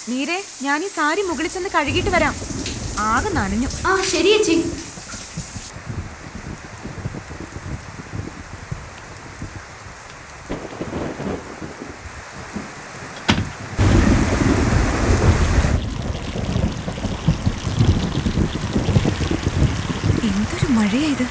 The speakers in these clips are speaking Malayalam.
മീരെ, ഞാൻ ഈ സാരി മുകളിൽ ചെന്ന് കഴുകിയിട്ട് വരാം. ആകെ നനഞ്ഞു. ആ ശരി ചേച്ചി. എന്തൊരു മഴയാ ഇത്.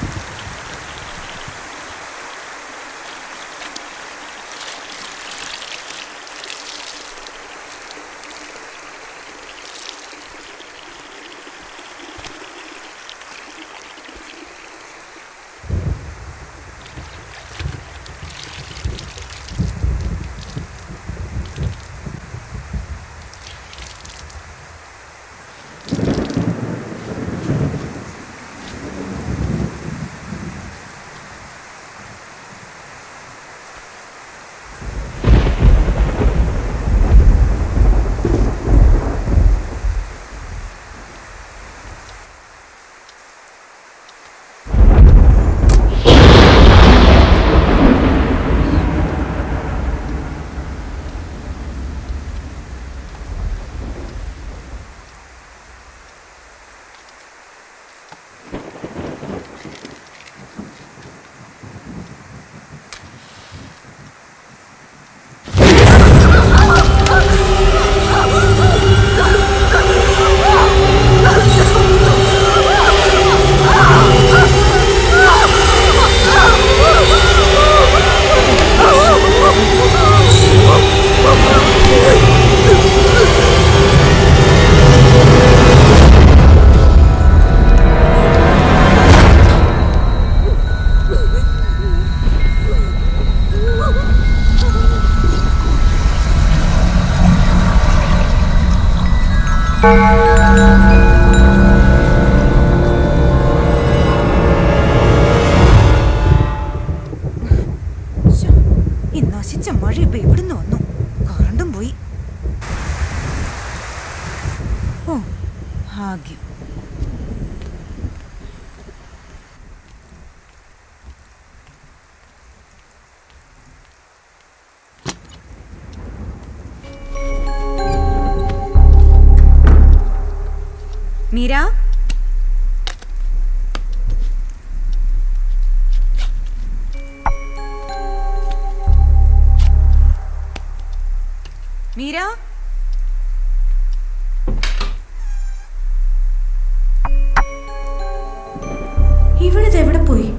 ഈ നശിച്ച മഴ ഇപ്പൊ എവിടുന്ന് വന്നു? കറണ്ടും പോയി. ഓ ഭാഗ്യം. മീര, മീര, ഇവിടുത്തെ എവിടെ പോയി?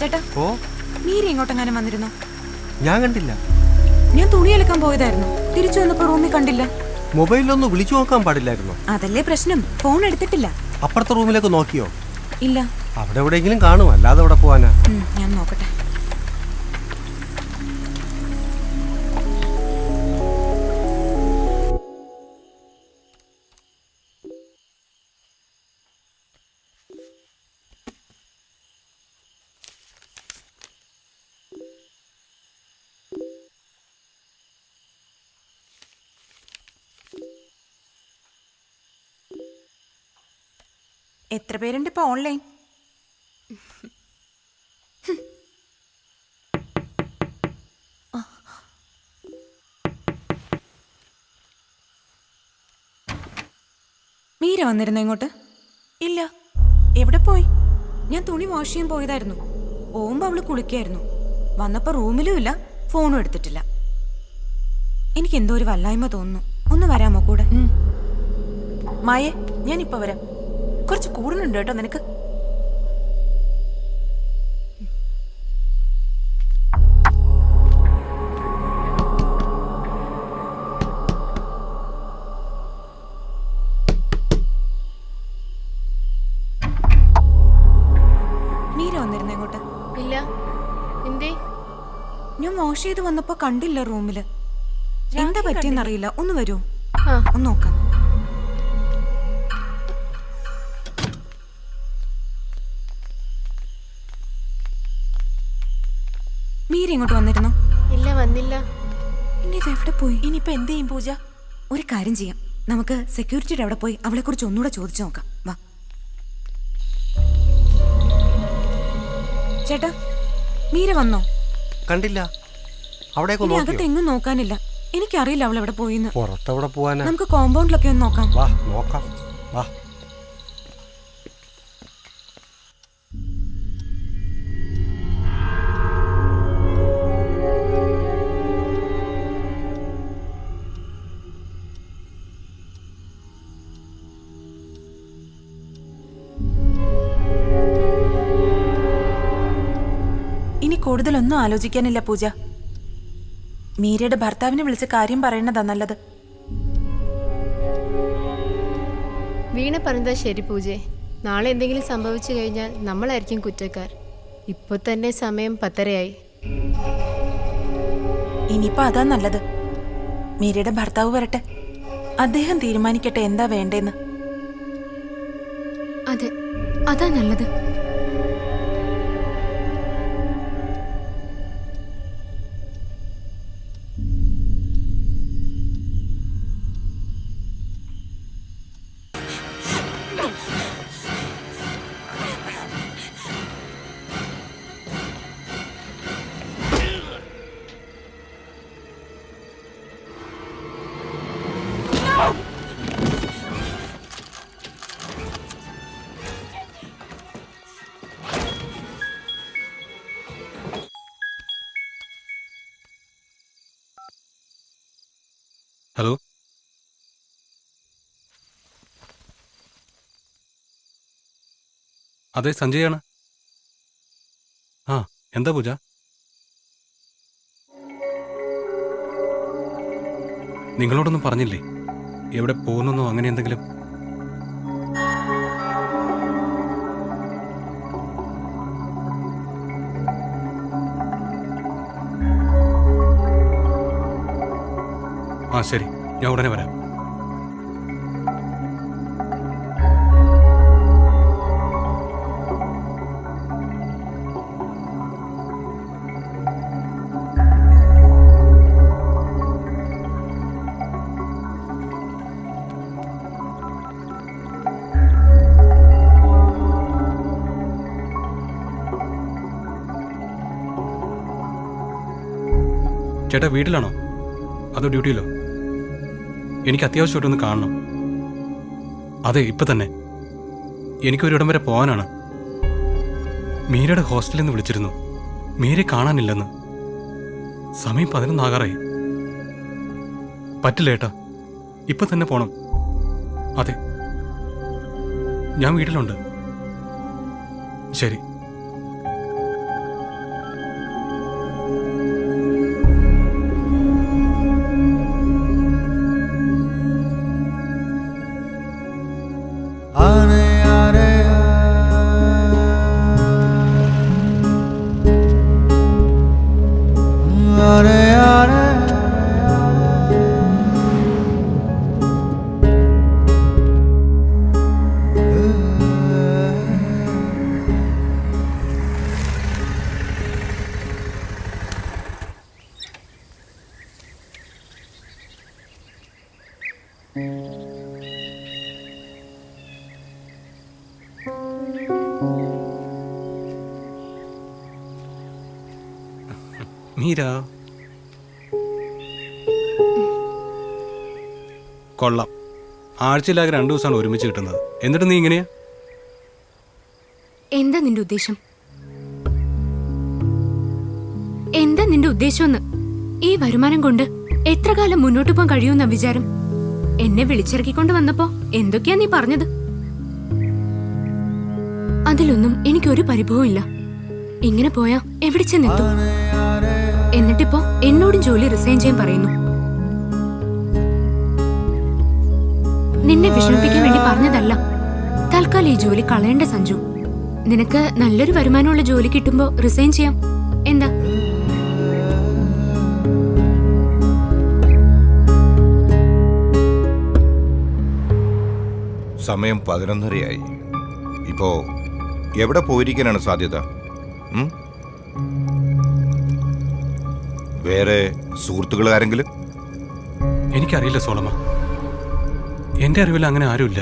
ചേട്ടാ, ഓ, മീര ഇങ്ങോട്ടെങ്ങാനും വന്നിരുന്നോ? ഞാൻ കണ്ടില്ല. ഞാൻ തുണി അലക്കാൻ പോയതായിരുന്നു. തിരിച്ചു വന്നപ്പോ റൂമിൽ കണ്ടില്ല. മൊബൈലിലൊന്നും വിളിച്ചു നോക്കാൻ പാടില്ലായിരുന്നോ? അതല്ലേ പ്രശ്നം, ഫോൺ എടുത്തിട്ടില്ല. അപ്പുറത്തെ റൂമിലേക്ക് നോക്കിയോ? ഇല്ല. അവിടെ എവിടെയെങ്കിലും കാണും, അല്ലാതെ അവിടെ പോവാനാ? ഞാൻ നോക്കട്ടെ. എത്ര പേരുണ്ട് ഇപ്പൊ ഓൺലൈൻ? മീര വന്നിരുന്നോ ഇങ്ങോട്ട്? ഇല്ല. എവിടെ പോയി? ഞാൻ തുണി വാഷ് ചെയ്യാൻ പോയതായിരുന്നു. പോകുമ്പോ അവള് കുളിക്കായിരുന്നു. വന്നപ്പോ റൂമിലും ഇല്ല, ഫോണും എടുത്തിട്ടില്ല. എനിക്ക് എന്തോ ഒരു വല്ലായ്മ തോന്നുന്നു. ഒന്ന് വരാമോ കൂടെ? മായേ, ഞാനിപ്പോ വരാം. കുറച്ച് കൂടുന്നുണ്ട് കേട്ടോ നിനക്ക്. മീര വന്നിരുന്നോ ഇങ്ങോട്ട്? ഇല്ല. എന്തേ? ഞാൻ വാഷ് ചെയ്ത് വന്നപ്പോ കണ്ടില്ല റൂമില്. എന്താ പറ്റിയെന്നറിയില്ല. ഒന്ന് വരൂ, ആ, ഒന്ന് നോക്കാം. മീര ഇങ്ങോട്ട് വന്നിരുന്നോ? ഇല്ല, വന്നില്ല. ഇനി ഇത് എവിടെ പോയി? ഇനിയിപ്പോ എന്ത് ചെയ്യും പൂജ? ഒരു കാര്യം ചെയ്യാം, നമുക്ക് സെക്യൂരിറ്റിയുടെ അവിടെ പോയി അവളെ കുറിച്ച് ഒന്നുകൂടെ ചോദിച്ചു നോക്കാം. വാ ചേട്ടാ, മീര വന്നോ? കണ്ടില്ല. അവിടേക്ക് ഇനി അകത്ത് നോക്കിയോ? എങ്ങും നോക്കാനില്ല. എനിക്കറിയില്ല അവൾ എവിടെ പോയിന്ന്. പുറത്തെവിടെ പോവാനാ? നമുക്ക് കോമ്പൗണ്ടിലൊക്കെ ഒന്ന് നോക്കാം. വാ നോക്കാം, വാ. ഇനി കൂടുതലൊന്നും ആലോചിക്കാനില്ല പൂജ. മീരയുടെ ഭർത്താവിനെ വിളിച്ച് കാര്യം പറയണതാ നല്ലത്. വീണ പറഞ്ഞതാ ശരി പൂജേ. നാളെ എന്തെങ്കിലും സംഭവിച്ചു കഴിഞ്ഞാൽ നമ്മളായിരിക്കും കുറ്റക്കാർ. ഇപ്പൊ തന്നെ സമയം 10:30 ഇനിയിപ്പോ അതാ നല്ലത്. മീരയുടെ ഭർത്താവ് വരട്ടെ, അദ്ദേഹം തീരുമാനിക്കട്ടെ എന്താ വേണ്ടേന്ന്. അതെ, അതാ നല്ലത്. ഹലോ, അതെ സഞ്ജയാണ്. ആ, എന്താ പൂജ? നിങ്ങളോടൊന്നും പറഞ്ഞില്ലേ എവിടെ പോകുന്നെന്നോ അങ്ങനെ എന്തെങ്കിലും? ആ ശരി, ഞാൻ ഉടനെ വരാം. ചേട്ടാ വീട്ടിലാണോ അതോ ഡ്യൂട്ടിയിലോ? എനിക്ക് അത്യാവശ്യമായിട്ടൊന്ന് കാണണം. അതെ, ഇപ്പം തന്നെ. എനിക്കൊരിടം വരെ പോകാനാണ്. മീരയുടെ ഹോസ്റ്റലിൽ നിന്ന് വിളിച്ചിരുന്നു. മീരയെ കാണാനില്ലെന്ന്. സമയം 11 ആകാറായി. പറ്റില്ല ഏട്ടാ, ഇപ്പം തന്നെ പോണം. അതെ, ഞാൻ വീട്ടിലുണ്ട്. ശരി. മീര കൊള്ളാം. ആഴ്ചയിലാകെ 2 ദിവസമാണ് ഒരുമിച്ച് കിട്ടുന്നത്. എന്നിട്ട് നീ ഇങ്ങനെയാ? എന്താ നിന്റെ ഉദ്ദേശം? എന്താ നിന്റെ ഉദ്ദേശമെന്ന്? ഈ വരുമാനം കൊണ്ട് എത്ര കാലം മുന്നോട്ട് പോകാൻ കഴിയുമെന്ന വിചാരം? എന്നെ വിളിച്ചിറക്കിക്കൊണ്ട് വന്നപ്പോ എന്തൊക്കെയാ നീ പറഞ്ഞത്? അതിലൊന്നും എനിക്കൊരു പരിഭവവും ഇല്ല. ഇങ്ങനെ പോയാ എവിടെ ചെന്നെത്തും? എന്നിട്ടിപ്പോ എന്നോടും ജോലി റിസൈൻ ചെയ്യാൻ പറയുന്നു. നിന്നെ വിഷമിപ്പിക്കാൻ വേണ്ടി പറഞ്ഞതല്ല. തൽക്കാലം ഈ ജോലി കളയേണ്ട സഞ്ജു. നിനക്ക് നല്ലൊരു വരുമാനമുള്ള ജോലി കിട്ടുമ്പോ റിസൈൻ ചെയ്യാം. എന്താ? സമയം 11:30 ഇപ്പോ എവിടെ പോയിരിക്കാനാണ് സാധ്യത? വേറെ സുഹൃത്തുക്കൾ ആരെങ്കിലും? എനിക്കറിയില്ല സോളമ. എന്റെ അറിവിൽ അങ്ങനെ ആരുമില്ല.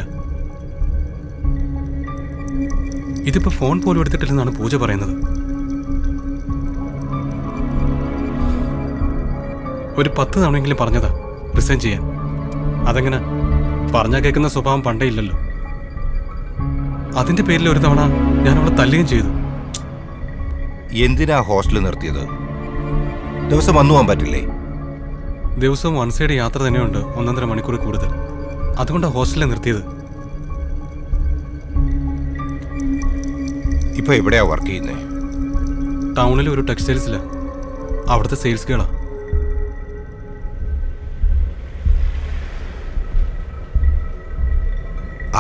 ഇതിപ്പോ ഫോൺ പോലും എടുത്തിട്ടില്ലെന്നാണ് പൂജ പറയുന്നത്. ഒരു 10 തവണയെങ്കിലും പറഞ്ഞതാ റിസൈൻ ചെയ്യാൻ. അതെങ്ങനെ? പറഞ്ഞാൽ കേൾക്കുന്ന സ്വഭാവം പണ്ടേ ഇല്ലല്ലോ. അതിന്റെ പേരിൽ ഒരു തവണ ഞാൻ അവളെ തല്ലുകയും ചെയ്തു. എന്തിനാ ഹോസ്റ്റലിൽ നിർത്തിയത്? ദിവസം വന്നു പോകാൻ പറ്റില്ലേ? ദിവസവും 1 സൈഡ് യാത്ര തന്നെയുണ്ട്, 1.5 മണിക്കൂർ കൂടുതൽ. അതുകൊണ്ടാണ് ഹോസ്റ്റലിൽ നിർത്തിയത്. ഇപ്പൊ എവിടെയാ വർക്ക് ചെയ്യുന്നത്? ടൗണിൽ ഒരു ടെക്സ്റ്റൈൽസിലാ. അവിടുത്തെ സെയിൽസ് ഗേളാ.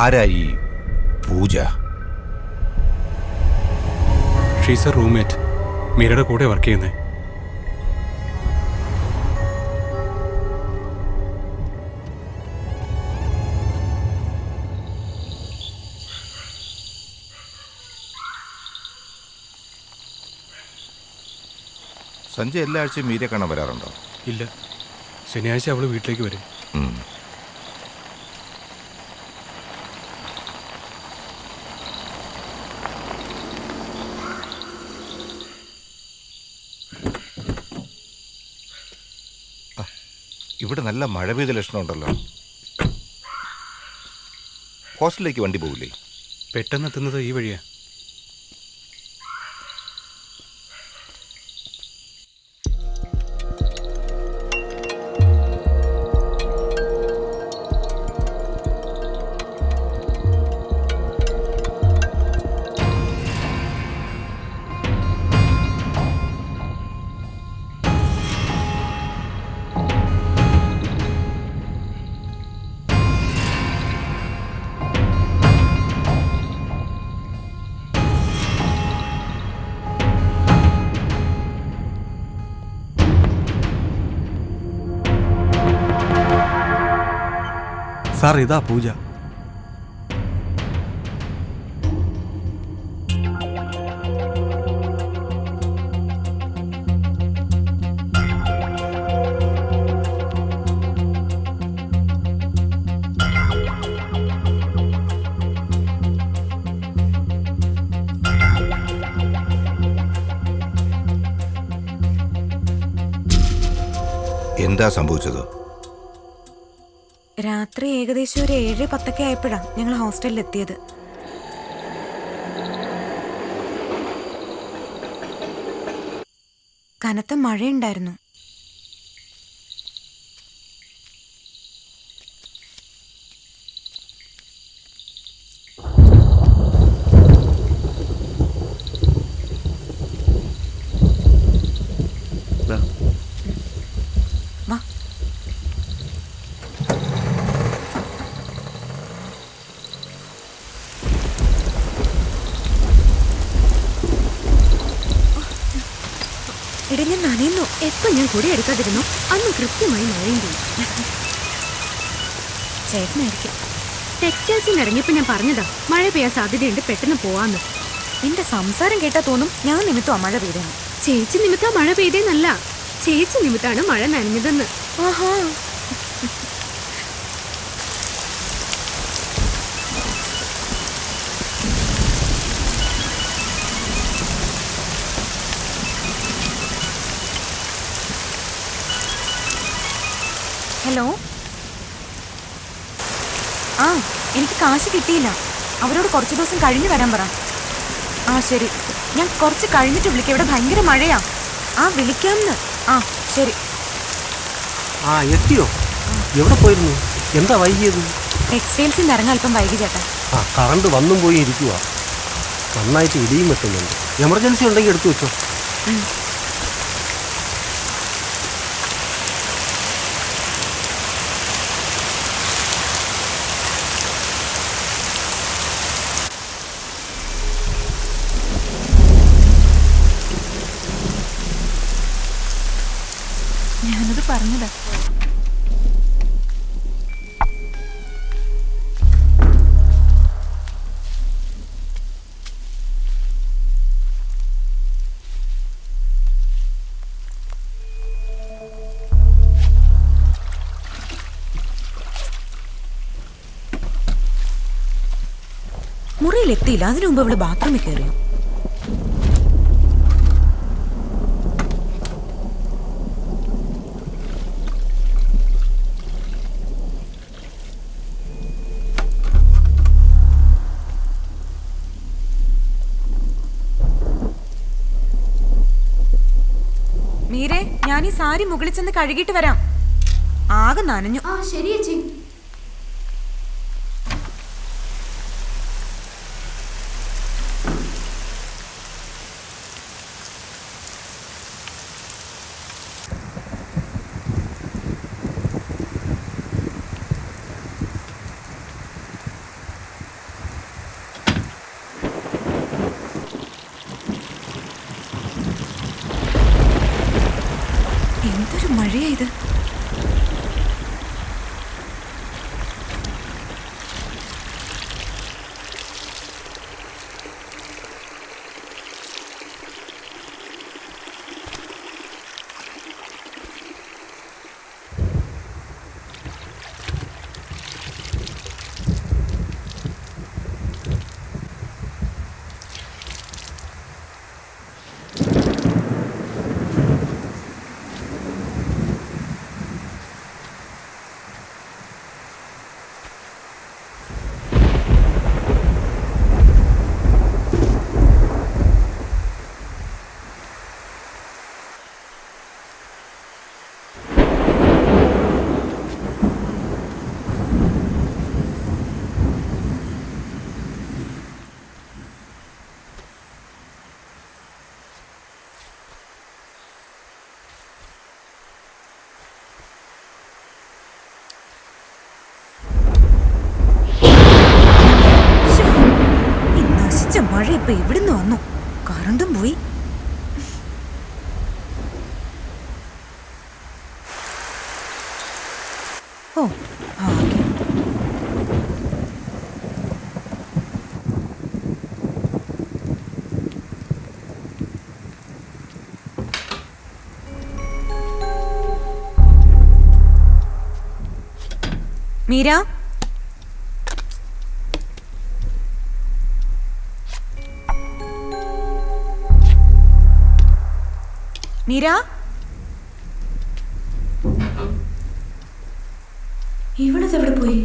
ആരായി പൂജ? She's A roommate. മീരയുടെ കൂടെ വർക്ക് ചെയ്യുന്നത്. സഞ്ജയ് എല്ലാ ആഴ്ചയും മീരെ കാണാൻ വരാറുണ്ടോ? ഇല്ല, ശനിയാഴ്ച അവള് വീട്ടിലേക്ക് വരും. ഇവിടെ നല്ല മഴ പെയ്ത ലക്ഷണമുണ്ടല്ലോ. ഹോസ്റ്റലിലേക്ക് വണ്ടി പോകില്ലേ? പെട്ടെന്ന് എത്തുന്നത് ഈ വഴിയാ. സാർ ഇതാ പൂജ. എന്താ സംഭവിച്ചത്? രാത്രി ഏകദേശം ഒരു 7-10 ആയപ്പോഴാണ് ഞങ്ങൾ ഹോസ്റ്റലിൽ എത്തിയത്. കനത്ത മഴയുണ്ടായിരുന്നു. വാ. എടാ, ഞാൻ നനയുന്നു. എപ്പോ ഞാൻ കൂടെ എടുക്കാതിരുന്നു അന്ന് കൃത്യമായി മഴയും പെയ്യും. ചേട്ടനായിരിക്കും. ടെക്സ്റ്റൈൽസിൽ നിന്ന് ഇറങ്ങിയപ്പോ ഞാൻ പറഞ്ഞതാ മഴ പെയ്യാൻ സാധ്യതയുണ്ട്, പെട്ടെന്ന് പോവാന്ന്. നിന്റെ സംസാരം കേട്ടാ തോന്നും ഞാൻ നിമിത്തം മഴ പെയ്തെന്ന്. ചേച്ചി നിമിത്താ മഴ പെയ്തേന്നല്ല, ചേച്ചി നിമിത്താണ് മഴ നനഞ്ഞതെന്ന്. ആഹാ. ഹലോ. ആ, എനിക്ക് കാശ് കിട്ടിയില്ല. അവരോട് കുറച്ച് ദിവസം കഴിഞ്ഞ് വരാൻ പറ. ആ ശരി, ഞാൻ കുറച്ച് കഴിഞ്ഞിട്ട് വിളിക്കാം. ഇവിടെ ഭയങ്കര മഴയാ. ആ വിളിക്കാമെന്ന്. ആ ശരി. ആ എത്തിയോ? എവിടെ പോയിരുന്നു? എന്താ വൈകിയത്? ടെക്സ്റ്റൈൽസിൽ നിന്ന് ഇറങ്ങാൻ അല്പം വൈകി ചേട്ടാ. ആ കറണ്ട് വന്നും പോയി ഇരിക്കുക. നന്നായിട്ട് ഇടിയും വെട്ടുന്നുണ്ട്. എമർജൻസി ഉണ്ടെങ്കിൽ എടുത്തു വെച്ചോ. ഞാനത് പറഞ്ഞതാ. മുറിയിലെത്തിയില്ല. അതിനു മുമ്പ് ഇവിടെ ബാത്റൂമിൽ കയറിയോ? മീരെ, ഞാൻ ഈ സാരി മുകളിൽ ചെന്ന് കഴുകിയിട്ട് വരാം. ആകെ നനഞ്ഞു. ആ ശരി ചേച്ചി. എന്തൊരു മഴയാ ഇത്. മഴ ഇപ്പൊ എവിടുന്ന് വന്നു? കറണ്ടും പോയി. ഓ ആകെ. മീര, മീര, ഇവിടെവിടെ പോയി?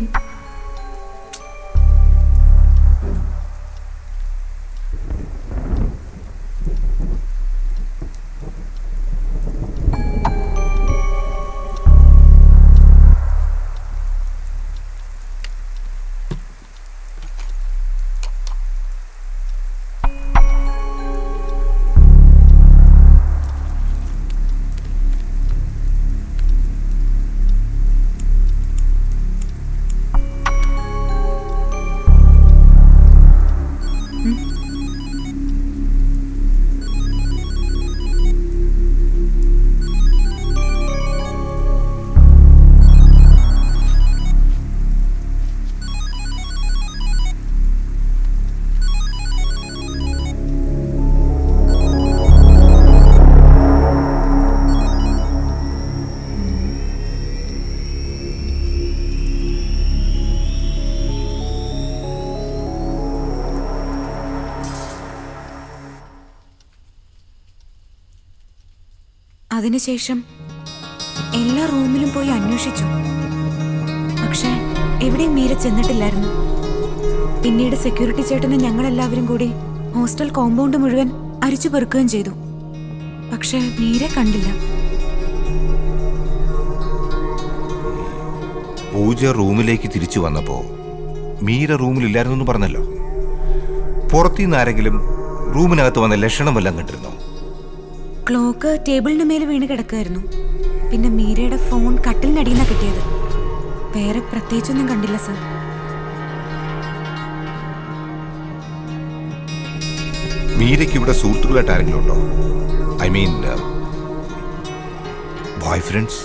അതിനുശേഷം എല്ലാ റൂമിലും പോയി അന്വേഷിച്ചു. പക്ഷെ എവിടെയും മീര ചെന്നിട്ടില്ലായിരുന്നു. പിന്നീട് സെക്യൂരിറ്റി ചേട്ടനും ഞങ്ങളെല്ലാവരും കൂടി ഹോസ്റ്റൽ കോമ്പൗണ്ട് മുഴുവൻ അരിച്ചു പെറുക്കുകയും ചെയ്തു. പക്ഷെ മീരെ കണ്ടില്ല. പൂജ റൂമിലേക്ക് തിരിച്ചു വന്നപ്പോൾ മീര റൂമിലില്ലായിരുന്നു പറഞ്ഞല്ലോ. പുറത്തുനിന്ന് ആരെങ്കിലും റൂമിനകത്ത് വന്ന ലക്ഷണം വല്ലതും കണ്ടിരുന്നോ? ക്ലോക്ക് ടേബിളിന് മേലെ വീണ് കിടക്കുകയായിരുന്നു. പിന്നെ മീരയുടെ ഫോൺ കട്ടിലിനടിയിൽ നിന്നാണ് കിട്ടിയത്. വേറെ പ്രത്യേകിച്ചൊന്നും കണ്ടില്ല സർ. മീരയ്ക്ക് ഇവിടെ സുഹൃത്തുക്കളായിട്ട് ആരെങ്കിലും ഉണ്ടോ? I mean boy friends?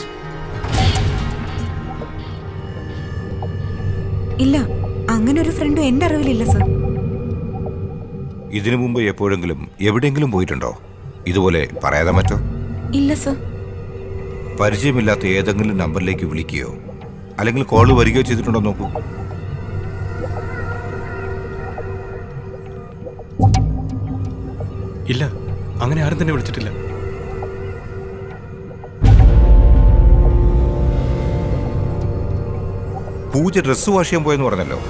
ഇല്ല, അങ്ങനെ ഒരു ഫ്രണ്ടും എൻ്റെ അറിവിലില്ല സർ. ഇതിനു മുമ്പ് എപ്പോഴെങ്കിലും എവിടെയെങ്കിലും പോയിട്ടുണ്ടോ? ഇതുപോലെ പറയാതെ മറ്റോ? ഇല്ല സർ. പരിചയമില്ലാത്ത ഏതെങ്കിലും നമ്പറിലേക്ക് വിളിക്കുകയോ അല്ലെങ്കിൽ കോള് വരികയോ ചെയ്തിട്ടുണ്ടോ നോക്കൂ. ഇല്ല, അങ്ങനെ ആരും തന്നെ വിളിച്ചിട്ടില്ല. പൂജ ഡ്രസ്സ് വാഷ് ചെയ്യാൻ പോയെന്ന് പറഞ്ഞല്ലോ.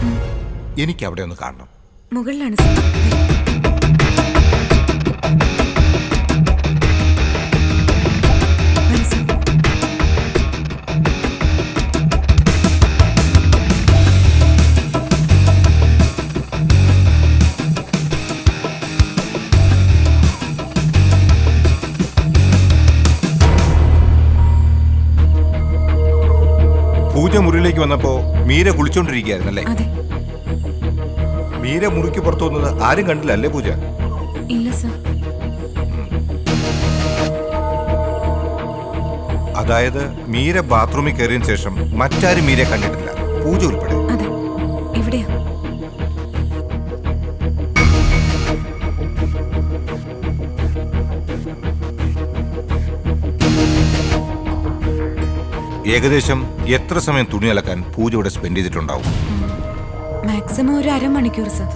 എനിക്ക് അവിടെ ഒന്ന് കാണണം. മുകളിലാണ് സർ. വരൂ സർ. പൂജ മുറിയിലേക്ക് വന്നപ്പോ മീര കുളിച്ചോണ്ടിരിക്കുകയായിരുന്നല്ലേ? അതെ. മീര മുറിക്ക് പുറത്തു വന്നത് ആരും കണ്ടില്ല അല്ലേ പൂജ? ഇല്ല സർ. അതായത് മീര ബാത്റൂമിൽ കയറിയതിനു ശേഷം മറ്റാരും മീരെ കണ്ടിട്ടില്ല, പൂജ ഉൾപ്പെടെ. അതെ. എവിടെയാ? ഏകദേശം എത്ര സമയം തുണി അലക്കാൻ പൂജ ഇവിടെ സ്പെൻഡ് ചെയ്തിട്ടുണ്ടാവും? മാക്സിമം ഒരു അരമണിക്കൂർ സർ.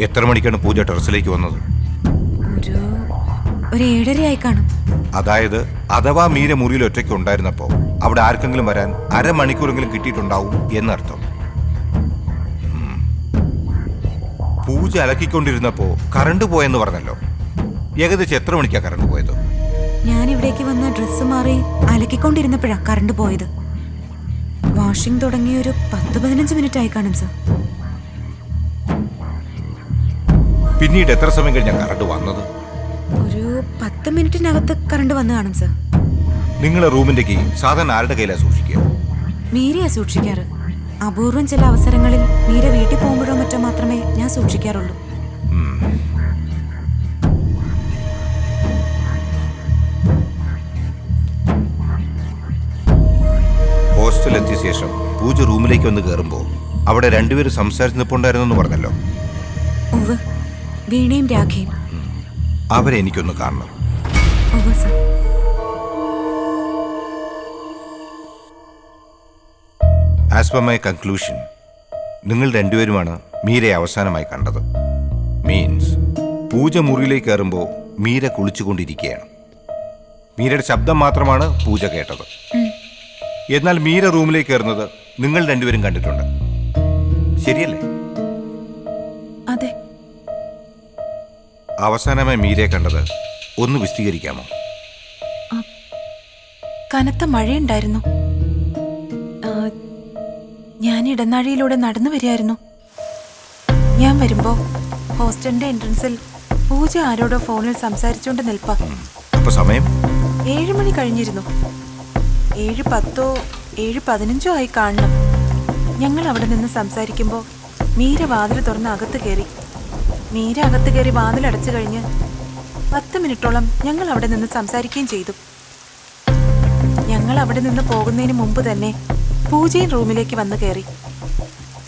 എത്ര മണിക്കാണ് പൂജ ടെറസിലേക്ക് വന്നത്? ഒരു 7:30 കാണും. അതായത് അഥവാ മീര മുറിയിൽ ഒറ്റയ്ക്ക് ഉണ്ടായിരുന്നപ്പോൾ അവിടെ ആർക്കെങ്കിലും വരാൻ അരമണിക്കൂറെങ്കിലും കിട്ടിയിട്ടുണ്ടാവും എന്നർത്ഥം. പൂജ അലക്കിക്കൊണ്ടിരുന്നപ്പോ കറണ്ട് പോയെന്ന് പറഞ്ഞല്ലോ. ഏകദേശം എത്ര മണിക്കാ കറണ്ട് പോയത്? ഞാൻ ഇവിടേക്ക് വന്ന് ഡ്രസ്സ് മാറി അലക്കിക്കൊണ്ടിരുന്നപ്പോഴാ കറണ്ട് പോയത്. വാഷിംഗ് തുടങ്ങി ഒരു 10-15 മിനിറ്റ് ആയി കാണും സർ. പിന്നീട് എത്ര സമയം കഴിഞ്ഞാ കറണ്ട് വന്നത്? ഒരു 10 മിനിറ്റിനകത്ത് കറണ്ട് വന്ന് കാണും സർ. നിങ്ങളെ റൂമിന്റെ കീ സാധാരണ ആരുടെ കയ്യിലാ സൂക്ഷിക്കുക? മീരയാ സൂക്ഷിക്കാറ്. അപൂർവം ചില അവസരങ്ങളിൽ മീര വീട്ടിൽ പോകുമ്പോഴോ മറ്റോ മാത്രമേ ഞാൻ സൂക്ഷിക്കാറുള്ളൂ. ഹോസ്റ്റലെത്തിയ ശേഷം പൂജ റൂമിലേക്ക് വന്ന് കയറുമ്പോൾ അവിടെ രണ്ടുപേരും സംസാരിച്ച് നിൽപ്പുണ്ടായിരുന്നു പറഞ്ഞല്ലോ. ഉവ്വ്, വീണയും രാഖയും. അവരെ എനിക്കൊന്ന് കാണണം. ഉവ്വ് sir. As per my conclusion, നിങ്ങൾ രണ്ടുപേരുമാണ് മീരയെ അവസാനമായി കണ്ടത്. മീൻസ് പൂജ മുറിയിലേക്ക് കയറുമ്പോൾ മീര കുളിച്ചുകൊണ്ടിരിക്കുകയാണ്. മീരയുടെ ശബ്ദം മാത്രമാണ് പൂജ കേട്ടത്. എന്നാൽ മീര റൂമിലേക്ക് കയറുന്നത് നിങ്ങൾ രണ്ടുപേരും കണ്ടിട്ടുണ്ട്, ശരിയല്ലേ? അതെ. അവസാനമായി മീരയെ കണ്ടത് ഒന്ന് വിശദീകരിക്കാമോ? കനത്ത മഴയുണ്ടായിരുന്നു. ഞാൻ ഇടനാഴിയിലൂടെ നടന്നു വരികയായിരുന്നു. ഞാൻ വരുമ്പോ ഹോസ്റ്റലിന്റെ എൻട്രൻസിൽ പൂജ ആരോടോ ഫോണിൽ സംസാരിച്ചുകൊണ്ട് നിൽപ്പാ. അപ്പൊ സമയം 7 മണി കഴിഞ്ഞിരുന്നു. 7:10 7:15 ആയി കാണണം. ഞങ്ങൾ അവിടെ നിന്ന് സംസാരിക്കുമ്പോൾ മീര വാതിൽ തുറന്ന് അകത്ത് കയറി. മീര അകത്ത് കയറി വാതിലടച്ചു കഴിഞ്ഞ് 10 മിനിറ്റോളം ഞങ്ങൾ അവിടെ നിന്ന് സംസാരിക്കുകയും ചെയ്തു. ഞങ്ങൾ അവിടെ നിന്ന് പോകുന്നതിന് മുമ്പ് തന്നെ പൂജയും റൂമിലേക്ക് വന്ന് കയറി.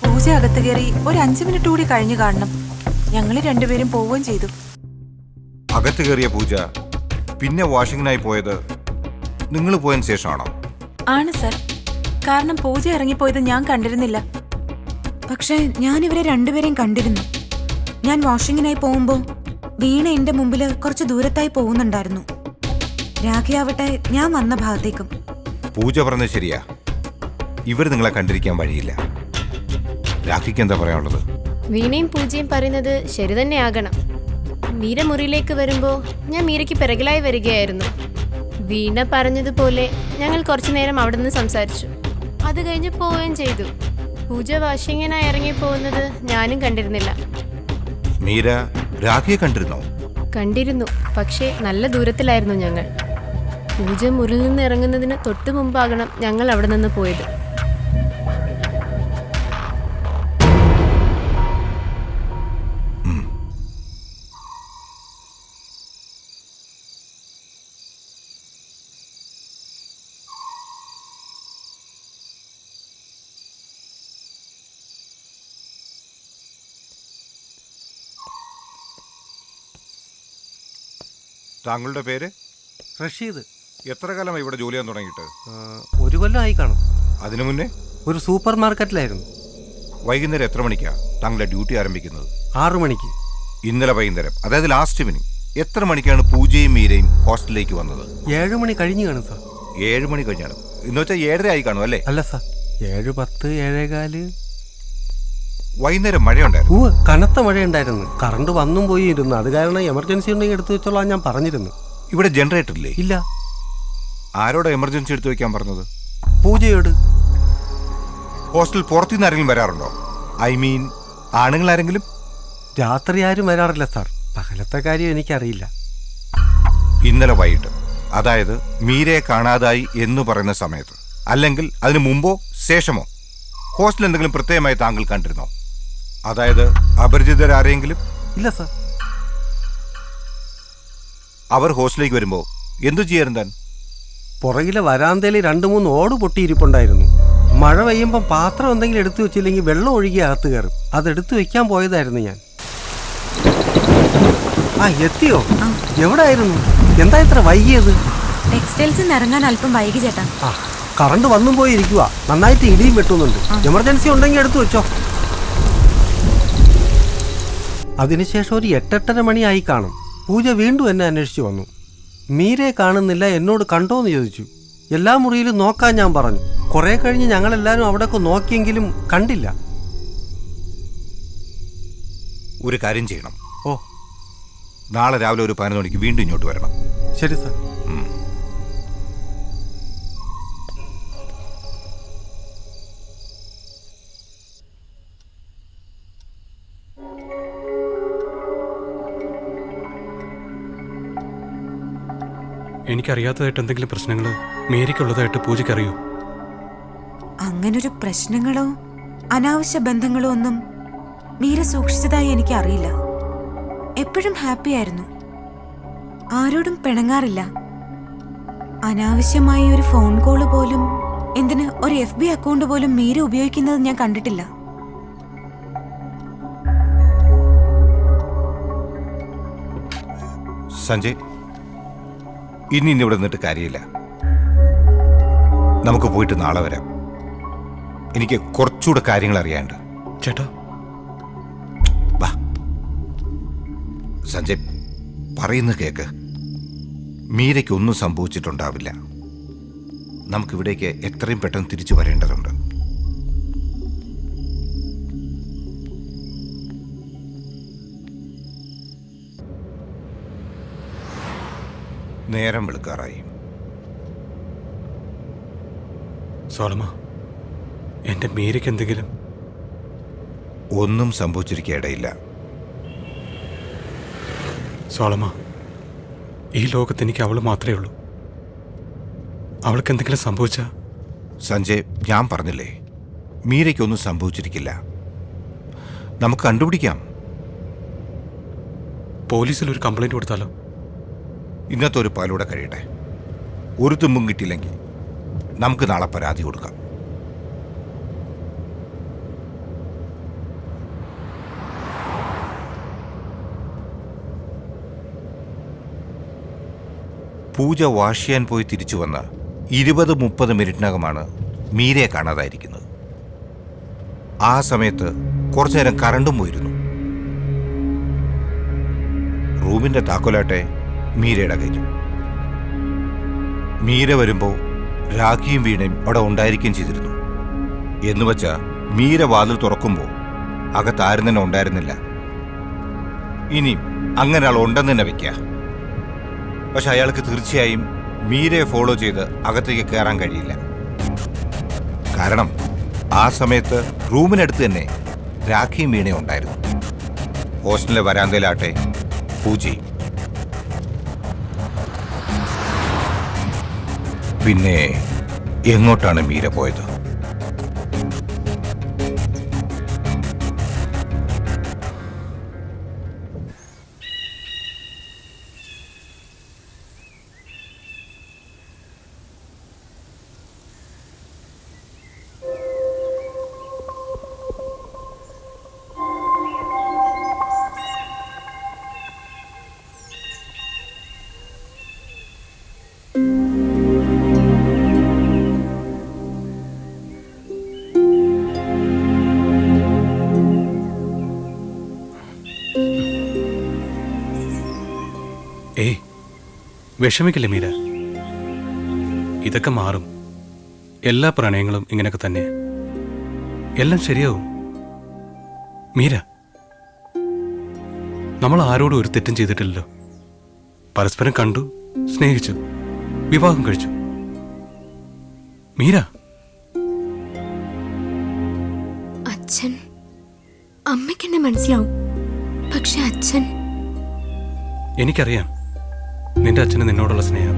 പൂജ അകത്ത് കയറി ഒരു 5 മിനിറ്റ് കൂടി കഴിഞ്ഞു കാണണം. ഞങ്ങൾ രണ്ടുപേരും പോവുകയും ചെയ്തു. അകത്ത് കയറിയ പൂജ പിന്നെ വാഷിങ്ങിനായി പോയത് നിങ്ങൾ പോയതിന് ശേഷമാണോ? ആണ് സർ. കാരണം പൂജ ഇറങ്ങിപ്പോയത് ഞാൻ കണ്ടിരുന്നില്ല. പക്ഷേ ഞാൻ ഇവരെ രണ്ടുപേരെയും കണ്ടിരുന്നു. ഞാൻ വാഷിങ്ങിനായി പോകുമ്പോൾ വീണ എൻ്റെ മുമ്പിൽ കുറച്ച് ദൂരത്തായി പോകുന്നുണ്ടായിരുന്നു. രാഖയാവട്ടെ ഞാൻ വന്ന ഭാഗത്തേക്കും. പൂജ പറഞ്ഞത് ശരിയാ. ഇവർ നിങ്ങളെ കണ്ടിരിക്കാൻ വഴിയില്ല. രാഖിക്ക് എന്താ പറയാനുള്ളത്? വീണയും പൂജയും പറയുന്നത് ശരി തന്നെയാകണം. മീര മുറിയിലേക്ക് വരുമ്പോൾ ഞാൻ മീരയ്ക്ക് പിറകിലായി വരികയായിരുന്നു. വീണ പറഞ്ഞതുപോലെ ഞങ്ങൾ കുറച്ചു നേരം അവിടെ നിന്ന് സംസാരിച്ചു. അത് കഴിഞ്ഞ് പോവുകയും ചെയ്തു. പൂജ വാഷിങ്ങിനായി ഇറങ്ങി പോകുന്നത് ഞാനും കണ്ടിരുന്നില്ല. മീര രാഖിയെ കണ്ടിരുന്നോ? കണ്ടിരുന്നു, പക്ഷേ നല്ല ദൂരത്തിലായിരുന്നു ഞങ്ങൾ. പൂജ മുറിയിൽ നിന്ന് ഇറങ്ങുന്നതിന് തൊട്ടു മുമ്പാകണം ഞങ്ങൾ അവിടെ നിന്ന് പോയത്. താങ്കളുടെ പേര്? റഷീദ്. എത്ര കാലമായി ഇവിടെ ജോലി ചെയ്യാൻ തുടങ്ങിയിട്ട്? 1 കൊല്ലം ആയി കാണും. അതിനു മുന്നേ ഒരു സൂപ്പർ മാർക്കറ്റിലായിരുന്നു. വൈകുന്നേരം എത്ര മണിക്കാ താങ്കളുടെ ഡ്യൂട്ടി ആരംഭിക്കുന്നത്? 6 മണിക്ക്. ഇന്നലെ വൈകുന്നേരം, അതായത് ലാസ്റ്റ് ഈവനിങ് എത്ര മണിക്കാണ് പൂജയും മീരയും ഹോസ്റ്റലിലേക്ക് വന്നത്? 7 മണി കഴിഞ്ഞു കാണും സാർ. 7 മണി കഴിഞ്ഞാണ് എന്ന് വെച്ചാൽ 7:30 ആയി കാണും അല്ലേ? അല്ല സാർ, 7:10, 7:15. വൈകുന്നേരം മഴയുണ്ടായിരുന്നു? കനത്ത മഴയുണ്ടായിരുന്നു. കറണ്ട് വന്നും പോയി ഇരുന്നു. അത് കാരണം എമർജൻസി ഉണ്ടെങ്കിൽ എടുത്തു വെച്ചോളാം ഞാൻ പറഞ്ഞിരുന്നു. ഇവിടെ ജനറേറ്റർ ഇല്ലേ? ഇല്ല. ആരോടെ എമർജൻസി എടുത്തു വെക്കാൻ പറഞ്ഞത്? പൂജയോട്. ഹോസ്റ്റൽ പുറത്തുനിന്ന് ആരെങ്കിലും വരാറുണ്ടോ? ഐ മീൻ ആണുങ്ങൾ ആരെങ്കിലും? രാത്രി ആരും വരാറില്ല സാർ. പകലത്തെ കാര്യം എനിക്കറിയില്ല. ഇന്നലെ വൈകിട്ട്, അതായത് മീരയെ കാണാതായി എന്ന് പറയുന്ന സമയത്ത്, അല്ലെങ്കിൽ അതിനു മുമ്പോ ശേഷമോ ഹോസ്റ്റൽ എന്തെങ്കിലും പ്രത്യേകമായി താങ്കൾ കണ്ടിരുന്നോ? അതായത് അപരിചിതരാരെങ്കിലും? ഇല്ല സാർ. അവർ ഹോസ്റ്റലിലേക്ക് വരുമ്പോൾ എന്തു ചെയ്യായിരുന്നു താൻ? പുറകിലെ വരാന്തയിൽ 2-3 ഓട് പൊട്ടിയിരിപ്പുണ്ടായിരുന്നു. മഴ പെയ്യുമ്പം പാത്രം എന്തെങ്കിലും എടുത്തു വെച്ചില്ലെങ്കിൽ വെള്ളം ഒഴുകി അകത്ത് കയറും. അതെടുത്തു വെക്കാൻ പോയതായിരുന്നു ഞാൻ. എത്തിയോ? എവിടായിരുന്നു? എന്താ ഇത്ര വൈകിയത്? ടെക്സ്റ്റൈൽസിൽ നിന്ന് ഇറങ്ങാൻ അല്പം വൈകി ചേട്ടാ. കറണ്ട് വന്നും പോയി ഇരിക്കുക. നന്നായിട്ട് ഇടിയും വെട്ടുന്നുണ്ട്. എമർജൻസി ഉണ്ടെങ്കിൽ എടുത്തു വെച്ചോ. അതിനുശേഷം ഒരു 8-8:30 മണിയായി കാണും. പൂജ വീണ്ടും എന്നെ അന്വേഷിച്ചു വന്നു. മീരയെ കാണുന്നില്ല, എന്നോട് കണ്ടോന്ന് ചോദിച്ചു. എല്ലാ മുറിയിലും നോക്കാൻ ഞാൻ പറഞ്ഞു. കുറെ കഴിഞ്ഞ് ഞങ്ങളെല്ലാവരും അവിടെയൊക്കെ നോക്കിയെങ്കിലും കണ്ടില്ല. ഒരു കാര്യം ചെയ്യണം. ഓ, നാളെ രാവിലെ ഒരു 11 മണിക്ക് വീണ്ടും ഇങ്ങോട്ട് വരണം. ശരി സാർ. എനിക്കറിയാത്തതായിട്ട് എന്തെങ്കിലും പ്രശ്നങ്ങൾ മേരിക്കുള്ളതായിട്ട് പൂജയ്ക്കറിയോ? അങ്ങനൊരു പ്രശ്നങ്ങളോ അനാവശ്യ ബന്ധങ്ങളോ ഒന്നും മീര സൂക്ഷിച്ചതായി എനിക്കറിയില്ല. എപ്പോഴും ഹാപ്പി ആയിരുന്നു. ആരോടും പിണങ്ങാറില്ല. അനാവശ്യമായി ഒരു ഫോൺ കോള് പോലും, എന്തിന് ഒരു FB അക്കൗണ്ട് പോലും മീര ഉപയോഗിക്കുന്നത് ഞാൻ കണ്ടിട്ടില്ല. സഞ്ജയ്, ഇനി ഇവിടെ നിന്നിട്ട് കാര്യമില്ല. നമുക്ക് പോയിട്ട് നാളെ വരാം. എനിക്ക് കുറച്ചുകൂടെ കാര്യങ്ങൾ അറിയാണ്ട്. ചേട്ടാ, വാ. സഞ്ജയ്, പറയുന്ന കേക്ക്. മീരയ്ക്കൊന്നും സംഭവിച്ചിട്ടുണ്ടാവില്ല. നമുക്കിവിടേക്ക് എത്രയും പെട്ടെന്ന് തിരിച്ചു വരേണ്ടതുണ്ട്. നേരം വെളുക്കാറായി. സോളമ, എന്റെ മീരയ്ക്ക് എന്തെങ്കിലും? ഒന്നും സംഭവിച്ചിരിക്കേടയില്ല. സോളമ, ഈ ലോകത്ത് എനിക്ക് അവൾ മാത്രമേ ഉള്ളൂ. അവൾക്ക് എന്തെങ്കിലും സംഭവിച്ച? സഞ്ജയ്, ഞാൻ പറഞ്ഞില്ലേ, മീരയ്ക്കൊന്നും സംഭവിച്ചിരിക്കില്ല. നമുക്ക് കണ്ടുപിടിക്കാം. പോലീസിൽ ഒരു കംപ്ലൈന്റ് കൊടുത്താലോ? ഇന്നത്തെ ഒരു പാലൂടെ കഴിയട്ടെ. ഒരു തുമ്പും കിട്ടിയില്ലെങ്കിൽ നമുക്ക് നാളെ പരാതി കൊടുക്കാം. പൂജ വാഷ് ചെയ്യാൻ പോയി തിരിച്ചു വന്ന 20-30 മിനിറ്റിനകമാണ് മീരയെ കാണാതായിരിക്കുന്നത്. ആ സമയത്ത് കുറച്ചു നേരം കറണ്ടും പോയിരുന്നു. റൂമിന്റെ താക്കോലാട്ടെ മീരയുടെ കയ്യിൽ. മീര വരുമ്പോൾ രാഖിയും വീണയും അവിടെ ഉണ്ടായിരിക്കുകയും ചെയ്തിരുന്നു. എന്നുവെച്ചാ മീര വാതിൽ തുറക്കുമ്പോൾ അകത്താരും തന്നെ ഉണ്ടായിരുന്നില്ല. ഇനിയും അങ്ങനെ ആൾ ഉണ്ടെന്ന് തന്നെ വെക്കുക. പക്ഷെ അയാൾക്ക് തീർച്ചയായും മീരയെ ഫോളോ ചെയ്ത് അകത്തേക്ക് കയറാൻ കഴിയില്ല. കാരണം ആ സമയത്ത് റൂമിനടുത്ത് തന്നെ രാഖിയും വീണയും ഉണ്ടായിരുന്നു. ഹോസ്റ്റലിലെ വരാന്തയിലാട്ടെ പൂജയും. പിന്നെ എങ്ങോട്ടാണ് മീര പോയത്? ഏയ്, വിഷമിക്കില്ല മീര. ഇതൊക്കെ മാറും. എല്ലാ പ്രണയങ്ങളും ഇങ്ങനെയൊക്കെ തന്നെ. എല്ലാം ശരിയാവും. മീര, നമ്മൾ ആരോടും ഒരു തെറ്റും ചെയ്തിട്ടില്ലല്ലോ. പരസ്പരം കണ്ടു, സ്നേഹിച്ചു, വിവാഹം കഴിച്ചു. മീര, അച്ഛൻ, അമ്മയ്ക്കെന്നെ മനസ്സിലാവും. പക്ഷെ അച്ഛൻ, എനിക്കറിയാം നിന്റെ അച്ഛന് നിന്നോടുള്ള സ്നേഹം.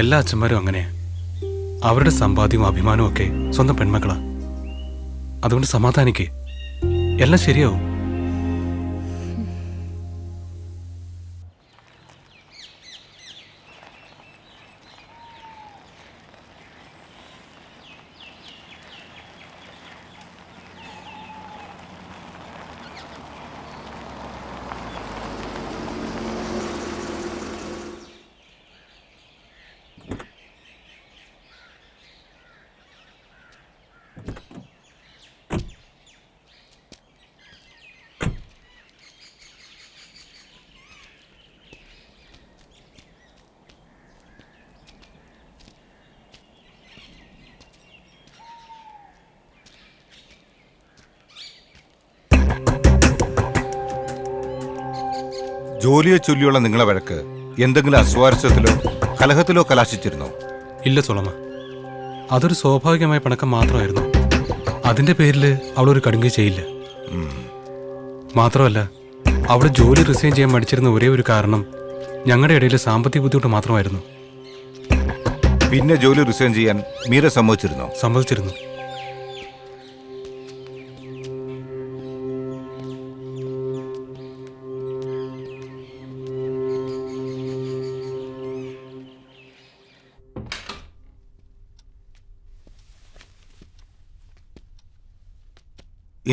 എല്ലാ അച്ഛന്മാരും അങ്ങനെയാ. അവരുടെ സമ്പാദ്യവും അഭിമാനവും ഒക്കെ സ്വന്തം പെൺമക്കളാ. അതുകൊണ്ട് സമാധാനിക്കേ, എല്ലാം ശരിയാവും. ജോലിയെ ചൊല്ലിയുള്ള നിങ്ങളെ വഴക്ക് എന്തെങ്കിലും അസ്വാരസ്യത്തിലോ കലഹത്തിലോ കലാശിച്ചിരുന്നോ? ഇല്ല സോളമ, അതൊരു സ്വാഭാവികമായ പിണക്കം മാത്രമായിരുന്നു. അതിന്റെ പേരിൽ അവളൊരു കടുങ്കൈ ചെയ്യില്ല. മാത്രമല്ല, അവൾ ജോലി റിസൈൻ ചെയ്യാൻ മടിച്ചിരുന്ന ഒരേ ഒരു കാരണം ഞങ്ങളുടെ ഇടയിൽ സാമ്പത്തിക ബുദ്ധിമുട്ട് മാത്രമായിരുന്നു. പിന്നെ ജോലി റിസൈൻ ചെയ്യാൻ മീര സമ്മതിച്ചിരുന്നോ? സമ്മതിച്ചിരുന്നു.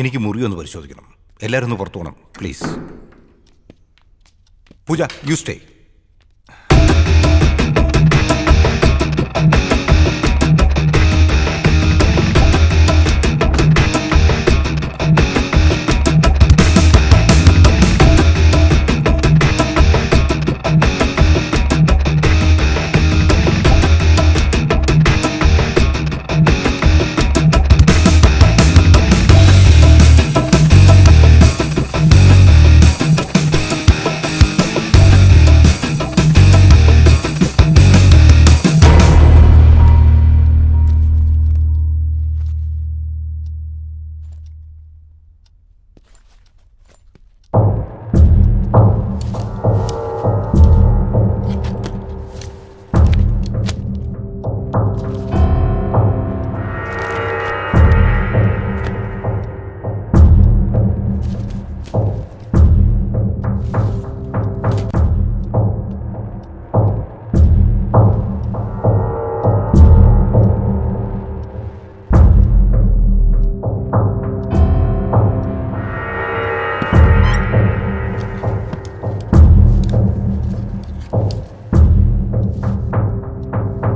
എനിക്ക് മുറി ഒന്ന് പരിശോധിക്കണം. എല്ലാവരും ഒന്ന് പുറത്തു പോകണം പ്ലീസ്. Puja, you stay.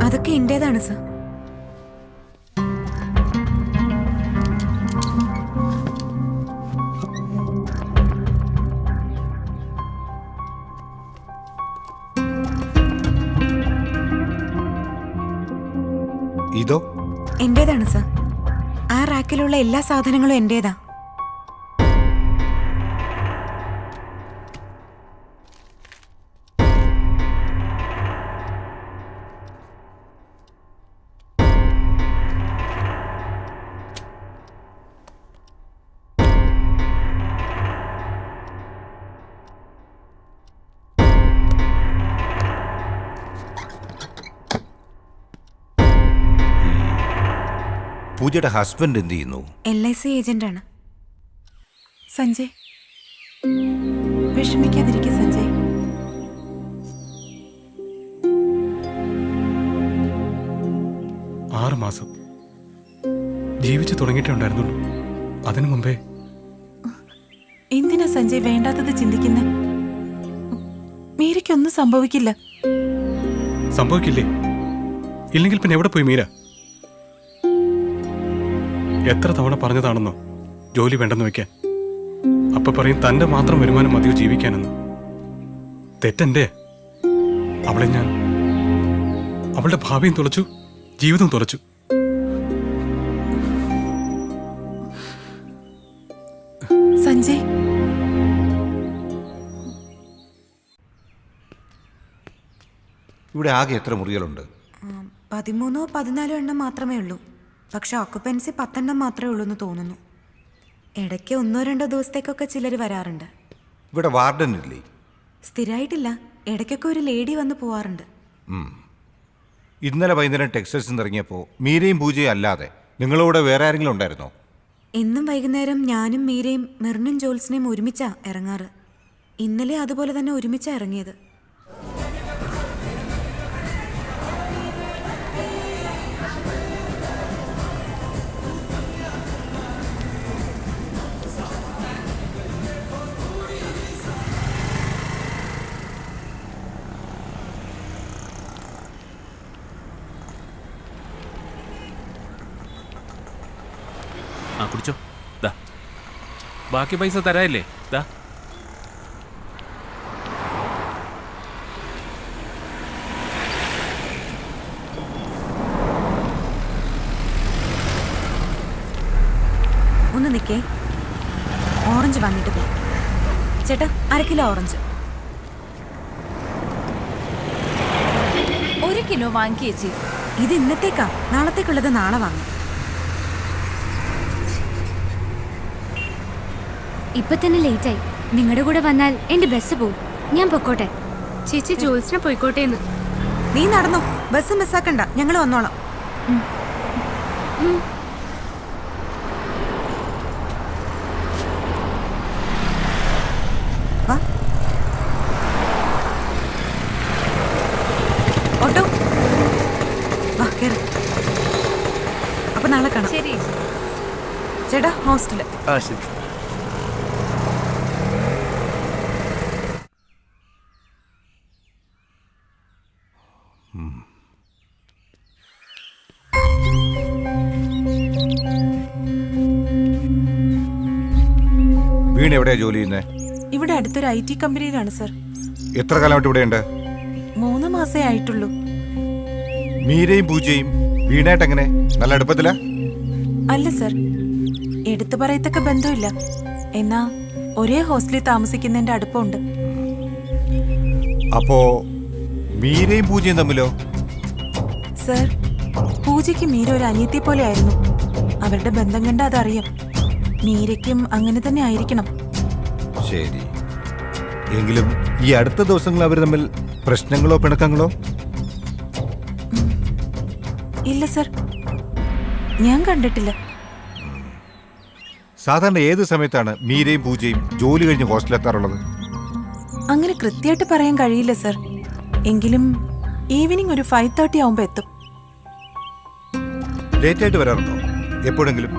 അതൊക്കെ എന്റേതാണ് സർ. ഇതോ? എന്റേതാണ് സർ. ആ റാക്കിലുള്ള എല്ലാ സാധനങ്ങളും എന്റേതാ. പൂജയുടെ ഹസ്ബൻഡ് എന്ത് ചെയ്യുന്നു? LIC ഏജന്റാണ്. സഞ്ജയ്, വിഷമിക്കാതിരിക്കുക സഞ്ജയ്. ആറ് മാസം ജീവിച്ചു തുടങ്ങിയിട്ടേ ഉണ്ടായിരുന്നുള്ളൂ. അതിനു മുമ്പേ എന്തിനാ സഞ്ജയ് വേണ്ടാത്തത് ചിന്തിക്കുന്നത്? മീരയ്ക്കൊന്നും സംഭവിക്കില്ല. സംഭവിക്കില്ലേ? ഇല്ലെങ്കിൽ പിന്നെ എവിടെ പോയി മീര? എത്ര തവണ പറഞ്ഞതാണെന്നോ ജോലി വേണ്ടെന്ന് വെക്കാൻ. അപ്പൊ പറയും തന്റെ മാത്രം വരുമാനം മതിയോ ജീവിക്കാനെന്ന്. തെറ്റെന്റെ. അവളെ ഞാൻ അവളുടെ ഭാവിയും തുളച്ചു, ജീവിതവും തുളച്ചു. സഞ്ജയ്, ഇവിടെ ആകെ എത്ര മുറികളുണ്ട്? 13 14 എണ്ണം മാത്രമേ ഉള്ളൂ. പക്ഷെ ഓക്കുപ്പൻസി 10 എണ്ണം മാത്രമേ ഉള്ളൂ എന്ന് തോന്നുന്നു. ഇടയ്ക്ക് 1-2 ദിവസത്തേക്കൊക്കെ ചിലർ വരാറുണ്ട്. ഇവിടെ വാർഡൻ ഇല്ലേ? സ്ഥിരമായിട്ടില്ല. ഇടയ്ക്കൊക്കെ ഒരു ലേഡി വന്ന് പോവാറുണ്ട്. ഇന്നലെ വൈകുന്നേരം ടെക്സ്റ്റൈൽസിൽ നിന്ന് ഇറങ്ങിയപ്പോൾ മീരയും പൂജയും അല്ലാതെ നിങ്ങളോട് വേറെ ആരെങ്കിലും ഉണ്ടായിരുന്നോ? എന്നും വൈകുന്നേരം ഞാനും മീരയും മിർനും ജോൽസിനെയും ഒരുമിച്ചാ ഇറങ്ങാറ്. ഇന്നലെ അതുപോലെ തന്നെ ഒരുമിച്ചാ ഇറങ്ങിയത്. ആ കുടിച്ചോ. ദാ ബാക്കി പൈസ തരാല്ലേ? ദാ ഒന്ന് നിൽക്കേ, ഓറഞ്ച് വാങ്ങിയിട്ട് പോ. ചേട്ടാ, 1 കിലോ ഓറഞ്ച്. 1 കിലോ വാങ്ങിക്കേ ചേച്ചി. ഇത് ഇന്നത്തേക്കാ, നാളത്തേക്കുള്ളത് നാളെ വാങ്ങാം. ഇപ്പൊ തന്നെ ലേറ്റായി. നിങ്ങളുടെ കൂടെ വന്നാൽ എന്റെ ബസ് പോവും. ഞാൻ പൊക്കോട്ടെ. ചേച്ചി ജോൽസിനെ പോയിക്കോട്ടേന്ന്. നീ നടന്നോ, ബസ് മിസ്സാക്കണ്ട, ഞങ്ങൾ വന്നോളാം. വാ. ഓട്ടോ വാ, കേറ്. അപ്പൊ നാളെ കാണാം. ശരി ചേട്ടാ, ഹോസ്റ്റല്. വീണ എവിടെയാ ജോലി ചെയ്യുന്നത്? ഇവിടെ അടുത്തൊരു IT കമ്പനിയിലാണ് സർ. എത്ര കാലമായിട്ട് ഇവിടെയുണ്ട്? 3 മാസേ ആയിട്ടുള്ളൂ. മീരയും പൂജയും വീണായിട്ട് എങ്ങനെ? നല്ല അടുപ്പത്തിലാ? അല്ല സർ, എടുത്തു പറയത്തക്ക ബന്ധമില്ല. എന്നാ ഒരേ ഹോസ്റ്റലിൽ താമസിക്കുന്നതിന്റെ അടുപ്പമുണ്ട്. അപ്പോ മീരയും പൂജയും തമ്മിലോ? സർ, പൂജയ്ക്ക് മീര ഒരു അനിയത്തി പോലെ ആയിരുന്നു. അവരുടെ ബന്ധം കണ്ട അതറിയാം. മീരയ്ക്കും അങ്ങനെ തന്നെ ആയിരിക്കണം. ശരി. എങ്കിലും ഈ അടുത്ത ദിവസങ്ങളിൽ അവർ തമ്മിൽ പ്രശ്നങ്ങളോ പിണക്കങ്ങളോ? ഇല്ല സർ, ഞാൻ കണ്ടിട്ടില്ല. സാധാരണ ഏത് സമയത്താണ് മീരയും പൂജയും ജോലി കഴിഞ്ഞ് ഹോസ്റ്റലിലെത്താറുള്ളത്? അങ്ങനെ കൃത്യമായിട്ട് പറയാൻ കഴിയില്ല സർ. എങ്കിലും ഈവനിങ് ഒരു 5:30 ആവുമ്പോൾ എത്തും. ലേറ്റായിട്ട് വരാറുണ്ടോ എപ്പോഴെങ്കിലും?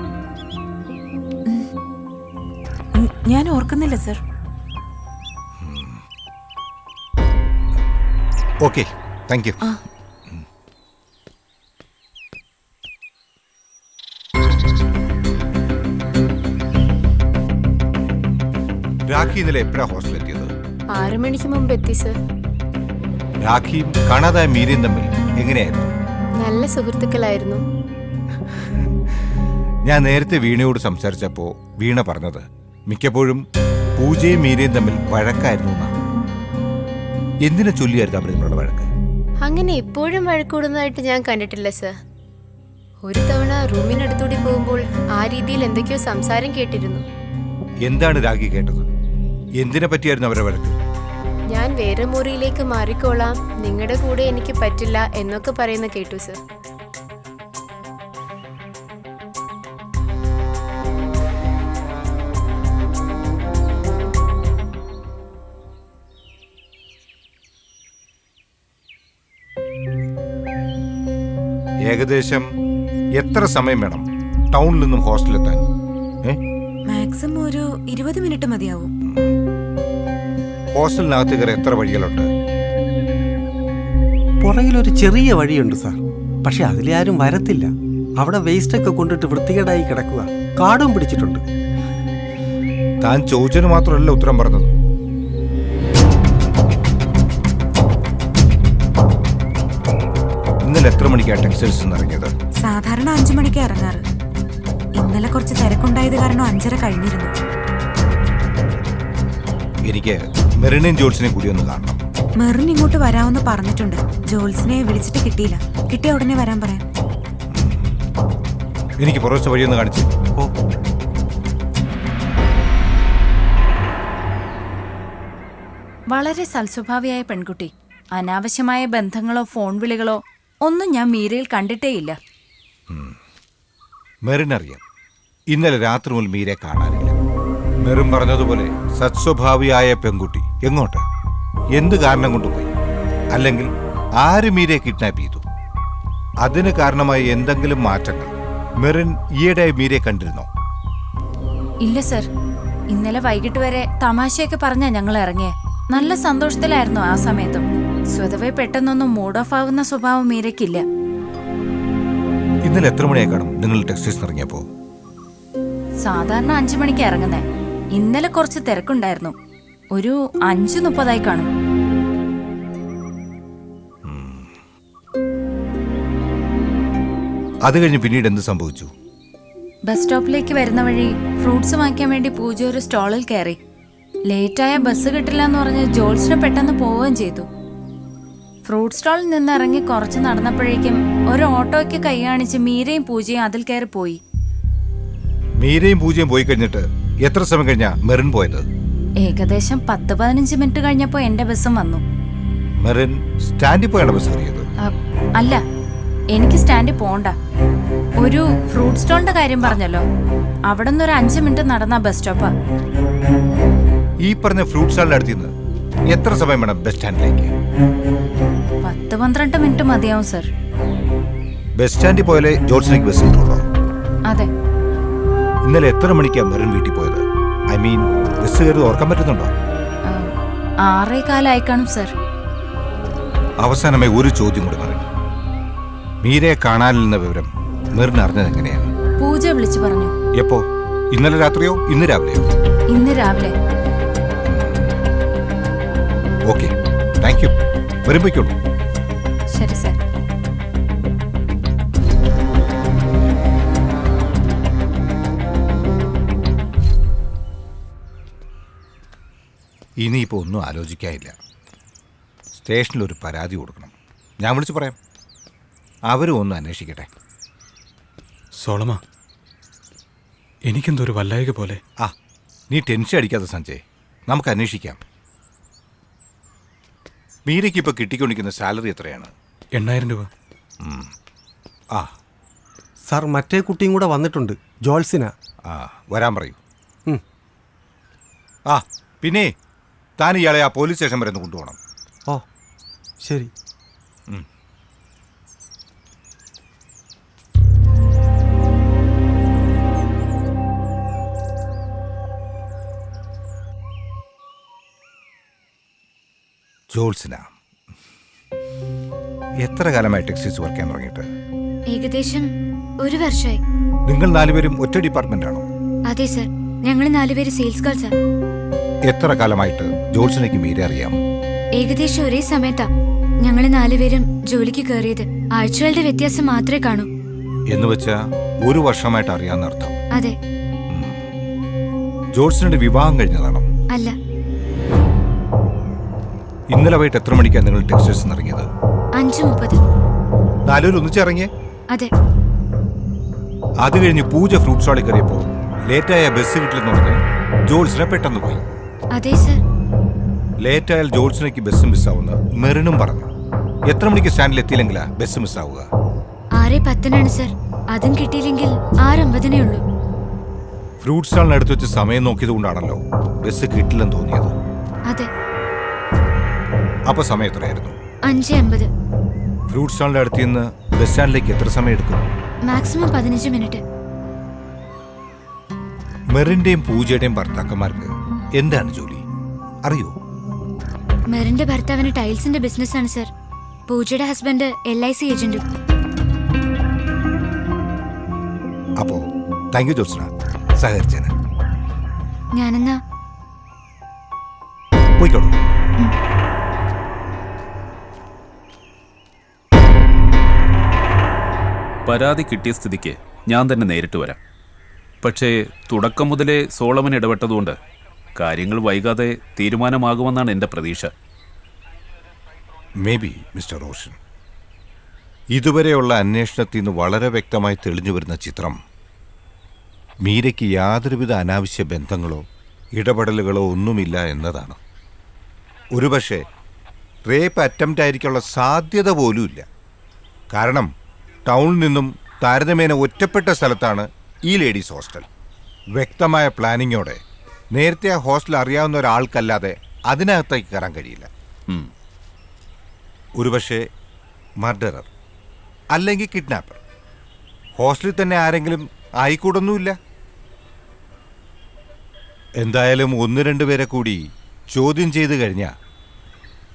ഞാൻ ഓർക്കുന്നില്ല sir. Okay, thank U. Rakhi ഇന്നലെ എപ്പോഴാണ് ഹോസ്റ്റലിൽ എത്തിയത്? 6 മണിക്ക് മുമ്പ് എത്തി സർ. രാഖിയും കാണാതായ മീരയും തമ്മിൽ എങ്ങനെയായിരുന്നു? നല്ല സുഹൃത്തുക്കളായിരുന്നു. ഞാൻ നേരത്തെ വീണയോട് സംസാരിച്ചപ്പോൾ വീണ പറഞ്ഞത് മിക്കപ്പോഴും പൂജയും മീരയും തമ്മിൽ വഴക്കായിരുന്നു എന്നാ. എന്തിനെ ചൊല്ലിയായിരുന്നു അവർ തമ്മിലുള്ള വഴക്ക്? അങ്ങനെ എപ്പോഴും വഴക്കൂടുന്നതായിട്ട് ഞാൻ കണ്ടിട്ടില്ല സർ. ഒരു തവണ റൂമിനടുത്തൂടി പോകുമ്പോൾ ആ രീതിയിൽ എന്തൊക്കെയോ സംസാരം കേട്ടിരുന്നു. എന്താണ് രാഗി കേട്ടത്? എന്തിനെ പറ്റിയായിരുന്നു അവരുടെ വഴക്ക്? ഞാൻ വേറെ മുറിയിലേക്ക് മാറിക്കോളാം, നിങ്ങളുടെ കൂടെ എനിക്ക് പറ്റില്ല എന്നൊക്കെ പറയുന്ന കേട്ടു സർ. ഏകദേശം എത്ര സമയം വേണം ടൗണിൽ നിന്നും ഹോസ്റ്റലിലെത്താൻ? മാക്സിമം ഒരു 20 മിനിറ്റ് മതിയാവും. ഹോസ്റ്റലിനകത്ത് കയറി എത്ര വഴികളുണ്ട്? പുറകിലൊരു ചെറിയ വഴിയുണ്ട് സാർ, പക്ഷെ അതിലെ ആരും വരത്തില്ല. അവിടെ വേസ്റ്റൊക്കെ കൊണ്ടിട്ട് വൃത്തികേടായി കിടക്കുക, കാടും പിടിച്ചിട്ടുണ്ട്. താൻ ചോദിച്ചതിന് മാത്രമല്ല ഉത്തരം പറഞ്ഞത്. ഇന്നലെ എത്ര മണിക്കാണ് ടെക്സ്റ്റൈൽസിൽ നിന്ന് ഇറങ്ങിയത്? സാധാരണ 5 മണിക്ക് ഇറങ്ങാറ്. ഇന്നലെ കുറച്ച് തിരക്കുണ്ടായത് കാരണം 5:30 കഴിഞ്ഞിരുന്നു. എനിക്ക് മെറിനെയും ജോൾസിനെയും കൂടി ഒന്ന് കാണണം. മെറിൻ ഇങ്ങോട്ട് വരാമെന്ന് പറഞ്ഞിട്ടുണ്ട്. ജോൾസിനെ വിളിച്ചിട്ട് കിട്ടിയില്ല. കിട്ടിയ ഉടനെ വരാൻ പറയാം. എനിക്ക് പുറത്തെ വഴിയൊന്ന് കാണിച്ചു. ഓ, വളരെ സൽസ്വഭാവിയായ പെൺകുട്ടി. അനാവശ്യമായ ബന്ധങ്ങളോ ഫോൺ വിളികളോ ഒന്നും ഞാൻ മീരയിൽ കണ്ടിട്ടേയില്ല. മെറിനറിയാം, ഇന്നലെ രാത്രി മുതൽ മീരെ കാണാനില്ല. മെറിൻ പറഞ്ഞതുപോലെ സത്സ്വഭാവിയായ പെൺകുട്ടി എങ്ങോട്ട്, എന്ത് കാരണം കൊണ്ടുപോയി? അല്ലെങ്കിൽ ആര് മീരെ കിഡ്നാപ്പ് ചെയ്തു? അതിന് കാരണമായ എന്തെങ്കിലും മാറ്റങ്ങൾ മെറിൻ ഈയിടെ മീരെ കണ്ടിരുന്നോ? ഇല്ല സർ, ഇന്നലെ വൈകിട്ട് വരെ തമാശയൊക്കെ പറഞ്ഞാ ഞങ്ങൾ ഇറങ്ങിയ. നല്ല സന്തോഷത്തിലായിരുന്നു ആ സമയത്തും. സ്വതവേ പെട്ടെന്നൊന്നും മൂഡ് ഓഫ് ആവുന്ന സ്വഭാവം മീരയ്ക്കില്ല. ഇന്നലെ എത്ര മണിയായി കാണും നിങ്ങൾ ടെക്സ്റ്റൈൽസ് ഇറങ്ങിയപ്പോ? സാധാരണ 5 മണിക്ക് ഇറങ്ങുന്നേ. ഇന്നലെ കുറച്ച് തിരക്കുണ്ടായിരുന്നു. ഒരു 5:30 കാണും. അത് കഴിഞ്ഞ് പിന്നീട് എന്ത് സംഭവിച്ചു? ബസ് സ്റ്റോപ്പിലേക്ക് വരുന്ന വഴി ഫ്രൂട്ട്സ് വാങ്ങിക്കാൻ വേണ്ടി പൂജ ഒരു സ്റ്റോളിൽ കയറി. ലേറ്റായ ബസ് കിട്ടില്ല എന്ന് പറഞ്ഞ് ജോൾസിന് പെട്ടെന്ന് പോവുകയും ചെയ്തു. ഫ്രൂട്ട് സ്റ്റോളിൽ നിന്ന് ഇറങ്ങി കുറച്ച് നടന്നപ്പോഴേക്കും ഒരു ഓട്ടോയ്ക്ക് കൈ കാണിച്ച് മീരയും പൂജയും അതിൽ കയറി പോയി. മീരയും പൂജയും പോയി കഴിഞ്ഞിട്ട് എത്ര സമയം കഴിഞ്ഞാ മെറിൻ പോയത്? ഏകദേശം 10-15 മിനിറ്റ് കഴിഞ്ഞപ്പോൾ എന്റെ ബസ്സും വന്നു. മെറിൻ സ്റ്റാൻഡിൽ പോയാണ് ബസ് കയറിയത്? അല്ല, എനിക്ക് സ്റ്റാൻഡിൽ പോണ്ട. ഒരു ഫ്രൂട്ട് സ്റ്റോളിന്റെ കാര്യം പറഞ്ഞല്ലോ, അവിടെ നിന്ന് ഒരു 5 മിനിറ്റ് നടന്ന ബസ് സ്റ്റോപ്പാ. ഈ പറഞ്ഞ ഫ്രൂട്ട് സ്റ്റാളിന്റെ അടുത്ത് നിന്ന് എത്ര സമയം വേണം ബസ് സ്റ്റാൻഡിലേക്ക്? 10-12 മിനിറ്റ് മതിയാവും സർ. ബസ് സ്റ്റാൻഡിൽ പോയാലേ ജോൾസിലേക്ക് ബസ് കിട്ടുള്ളൂ? അതെ. ഇന്നലെ എത്ര മണിക്കാണ് മെറിൻ വീട്ടിൽ പോയത്? ഐ മീൻ ബസ് കയറി ഓർക്കാൻ പറ്റുന്നുണ്ടോ? 6:15 കാണും സർ. അവസാനമായി ഒരു ചോദ്യം കൂടി മെറിൻ. മീരയെ കാണാനില്ലെന്ന വിവരം മെറിൻ അറിഞ്ഞത് എങ്ങനെയാണ്? പൂജ വിളിച്ചു പറഞ്ഞു. എപ്പോ? ഇന്നലെ രാത്രിയോ ഇന്ന് രാവിലെയോ? ഇന്ന് രാവിലെ. Okay, thank you. വരുമ്പോഴേക്കുള്ളൂ. ശരി സർ. ഇനിയിപ്പോൾ ഒന്നും ആലോചിക്കാനില്ല. സ്റ്റേഷനിലൊരു പരാതി കൊടുക്കണം. ഞാൻ വിളിച്ചു പറയാം, അവരും ഒന്ന് അന്വേഷിക്കട്ടെ. സോളമ, എനിക്കെന്തോ ഒരു വല്ലായിക പോലെ. ആ, നീ ടെൻഷൻ അടിക്കാതെ സഞ്ജയ്, നമുക്ക് അന്വേഷിക്കാം. മീരയ്ക്ക് ഇപ്പോൾ കിട്ടിക്കൊണ്ടിരിക്കുന്ന സാലറി എത്രയാണ്? 8,000 രൂപ. ആ സാർ മറ്റേ കുട്ടിയും കൂടെ വന്നിട്ടുണ്ട്, ജോൾസിന. ആ, വരാൻ പറയൂ. ഉം. ആ പിന്നെ താൻ ഇയാളെ ആ പോലീസ് സ്റ്റേഷൻ വരെ ഒന്ന് കൊണ്ടുപോകണം. ഓ ശരി. ജോൾസിന, എത്ര കാലമായി ടെക്സ്റ്റൈൽസ് വർക്ക് ചെയ്യാൻ തുടങ്ങിയിട്ട്? ഏകദേശം 1 വർഷമായി. നിങ്ങൾ 4 പേരും ഒറ്റ ഡിപ്പാർട്ട്മെന്റ് ആണോ? അതെ സർ, ഞങ്ങൾ 4 പേര് സെയിൽസ് ഗേൾസാ. എത്ര കാലമായിട്ട് ജോൾസിനേക്ക് മീരെ അറിയാം? ഏകദേശം ഒരേ സമയത്താ ഞങ്ങൾ 4 പേരും ജോലിക്ക് കയറിയത്. ആഴ്ചകളുടെ വ്യത്യാസം മാത്രമേ കാണൂ. എന്ന് വെച്ചാ 1 വർഷമായിട്ട് അറിയാമെന്നർത്ഥം. അതെ. ജോൾസിനുടെ വിവാഹം കഴിഞ്ഞതാണോ? അല്ല. ഇന്നലെ വൈകിട്ട് എത്ര മണിക്കാണ് നിങ്ങൾ ടെക്സ്റ്റൈൽസ് നിന്ന് ഇറങ്ങിയത്? 5:30. 4 പേര് ഒന്നിച്ചിറങ്ങിയേ? അതെ. അത് കഴിഞ്ഞ് പൂജ ഫ്രൂട്ട് സ്റ്റാളിൽ കയറിയപ്പോൾ ലേറ്റായ ബസ് കിട്ടില്ലെന്ന് പറഞ്ഞ് ജോൾസിനെ പെട്ടെന്ന് പോയി. അതെ സർ. ലേറ്റായാൽ ജോൾസിനേക്ക് ബസ് മിസ്സാവുന്ന മെറിനും പറഞ്ഞു. എത്ര മണിക്ക് സ്റ്റാൻഡിൽ എത്തിയില്ലെങ്കിലാ ബസ് മിസ്സാവുക? 6:10 സർ. അതും കിട്ടിയില്ലെങ്കിൽ 6:50 ഉള്ളൂ. ഫ്രൂട്ട് സ്റ്റാളിനടുത്ത് വെച്ച് സമയം നോക്കിയത് കൊണ്ടാണല്ലോ ബസ് കിട്ടില്ലെന്ന് തോന്നിയത്. അതെ. അപ്പൊ സമയം എത്രയായിരുന്നു? 5:50. ഫ്രൂട്ട് സ്റ്റാളിന്റെ അടുത്ത് നിന്ന് ബസ് സ്റ്റാൻഡിലേക്ക് എത്ര സമയം എടുക്കും? Maximum 15 minute. മെറിന്റെയും പൂജയുടെയും ഭർത്താക്കന്മാർക്ക് എന്താണ് ജോലി അറിയോ? മെറിന്റെ ഭർത്താവിന് ടൈൽസിന്റെ ബിസിനസ് ആണ് സർ. പൂജയുടെ ഹസ്ബൻഡ് LIC ഏജന്റും. അപ്പോ താങ്ക് യു ജോത്സന, സഹകരിച്ചേന്. ഞാനെന്നാ പോയിക്കോളൂ. പരാതി കിട്ടിയ സ്ഥിതിക്ക് ഞാൻ തന്നെ നേരിട്ട് വരാം. പക്ഷേ തുടക്കം മുതലേ സോളമൻ ഇടപെട്ടതുകൊണ്ട് കാര്യങ്ങൾ വൈകാതെ തീരുമാനമാകുമെന്നാണ് എൻ്റെ പ്രതീക്ഷ. May be mister Roshan. ഇതുവരെയുള്ള അന്വേഷണത്തിൽ നിന്ന് വളരെ വ്യക്തമായി തെളിഞ്ഞു വരുന്ന ചിത്രം മീരയ്ക്ക് യാതൊരുവിധ അനാവശ്യ ബന്ധങ്ങളോ ഇടപെടലുകളോ ഒന്നുമില്ല എന്നതാണ്. ഒരുപക്ഷെ റേപ്പ് അറ്റംപ്റ്റ് ആയിരിക്കാനുള്ള സാധ്യത പോലുമില്ല. കാരണം ടൗണിൽ നിന്നും താരതമ്യേന ഒറ്റപ്പെട്ട സ്ഥലത്താണ് ഈ ലേഡീസ് ഹോസ്റ്റൽ. വ്യക്തമായ പ്ലാനിങ്ങോടെ നേരത്തെ ആ ഹോസ്റ്റൽ അറിയാവുന്ന ഒരാൾക്കല്ലാതെ അതിനകത്തേക്ക് കയറാൻ കഴിയില്ല. ഒരുപക്ഷെ മർഡറർ അല്ലെങ്കിൽ കിഡ്നാപ്പർ. ഹോസ്റ്റലിൽ തന്നെ ആരെങ്കിലും ആയിക്കൂടൊന്നുമില്ല. എന്തായാലും 1-2 പേരെ കൂടി ചോദ്യം ചെയ്തു കഴിഞ്ഞാൽ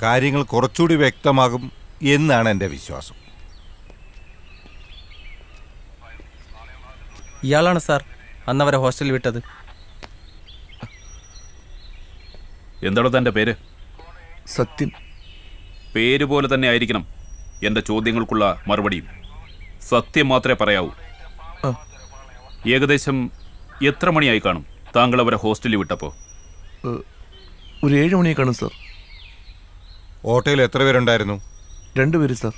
കാര്യങ്ങൾ കുറച്ചുകൂടി വ്യക്തമാകും എന്നാണ് എൻ്റെ വിശ്വാസം. ഇയാളാണ് സാർ അന്നവരെ ഹോസ്റ്റലിൽ വിട്ടത്. എന്താണോ തൻ്റെ പേര്? സത്യൻ. പേര് പോലെ തന്നെ ആയിരിക്കണം എൻ്റെ ചോദ്യങ്ങൾക്കുള്ള മറുപടിയും. സത്യം മാത്രമേ പറയാവൂ. ഏകദേശം എത്ര മണിയായി കാണും താങ്കൾ അവരെ ഹോസ്റ്റലിൽ വിട്ടപ്പോൾ? ഒരു 7 മണിയെ കാണും സാർ. ഓട്ടോയിൽ എത്ര പേരുണ്ടായിരുന്നു? 2 പേര് സാർ.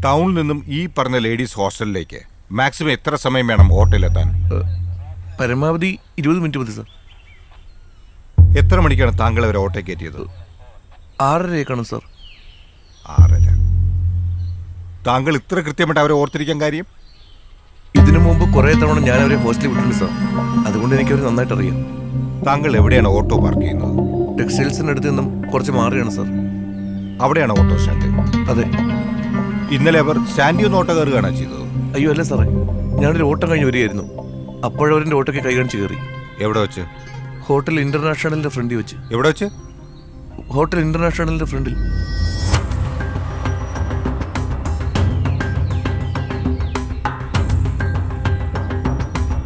ടൗണിൽ നിന്നും ഈ പറഞ്ഞ ലേഡീസ് ഹോസ്റ്റലിലേക്ക് മാക്സിമം എത്ര സമയം വേണം ഓട്ടോയിലെത്താൻ? പരമാവധി 20 മിനിറ്റ് മതി സാർ. എത്ര മണിക്കാണ് താങ്കൾ അവരെ ഓട്ടോ കയറ്റിയത്? 6:30 കാണും സാർ. 6:30. താങ്കൾ ഇത്ര കൃത്യമായിട്ട് അവരെ ഓർത്തിരിക്കാൻ കാര്യം? ഇതിനു മുമ്പ് കുറേ തവണ ഞാൻ അവരെ ഹോസ്റ്റലിൽ വിട്ടിട്ടുണ്ട് സാർ. അതുകൊണ്ട് എനിക്ക് അവർ നന്നായിട്ട് അറിയാം. താങ്കൾ എവിടെയാണ് ഓട്ടോ പാർക്ക് ചെയ്യുന്നത്? ടെക്സ്റ്റൈൽസിനടുത്ത് നിന്നും കുറച്ച് മാറിയാണ് സാർ. അവിടെയാണ് ഓട്ടോ സ്റ്റാൻഡ്? അതെ. ഇന്നലെ അവർ സ്റ്റാൻഡിൽ നിന്ന് ഓട്ടോ കയറുകയാണോ ചെയ്തത്? അയ്യോ അല്ല സാറേ, ഞാനൊരു ഓട്ടം കഴിഞ്ഞ് വരികയായിരുന്നു. അപ്പോഴവരെൻ്റെ ഓട്ടോയ്ക്ക് കൈ കാണിച്ച് കയറി. എവിടെ വെച്ച്? ഹോട്ടൽ ഇന്റർനാഷണലിന്റെ ഫ്രണ്ടിൽ വെച്ച്. എവിടെ വെച്ച്? ഹോട്ടൽ ഇന്റർനാഷണലിന്റെ ഫ്രണ്ടിൽ.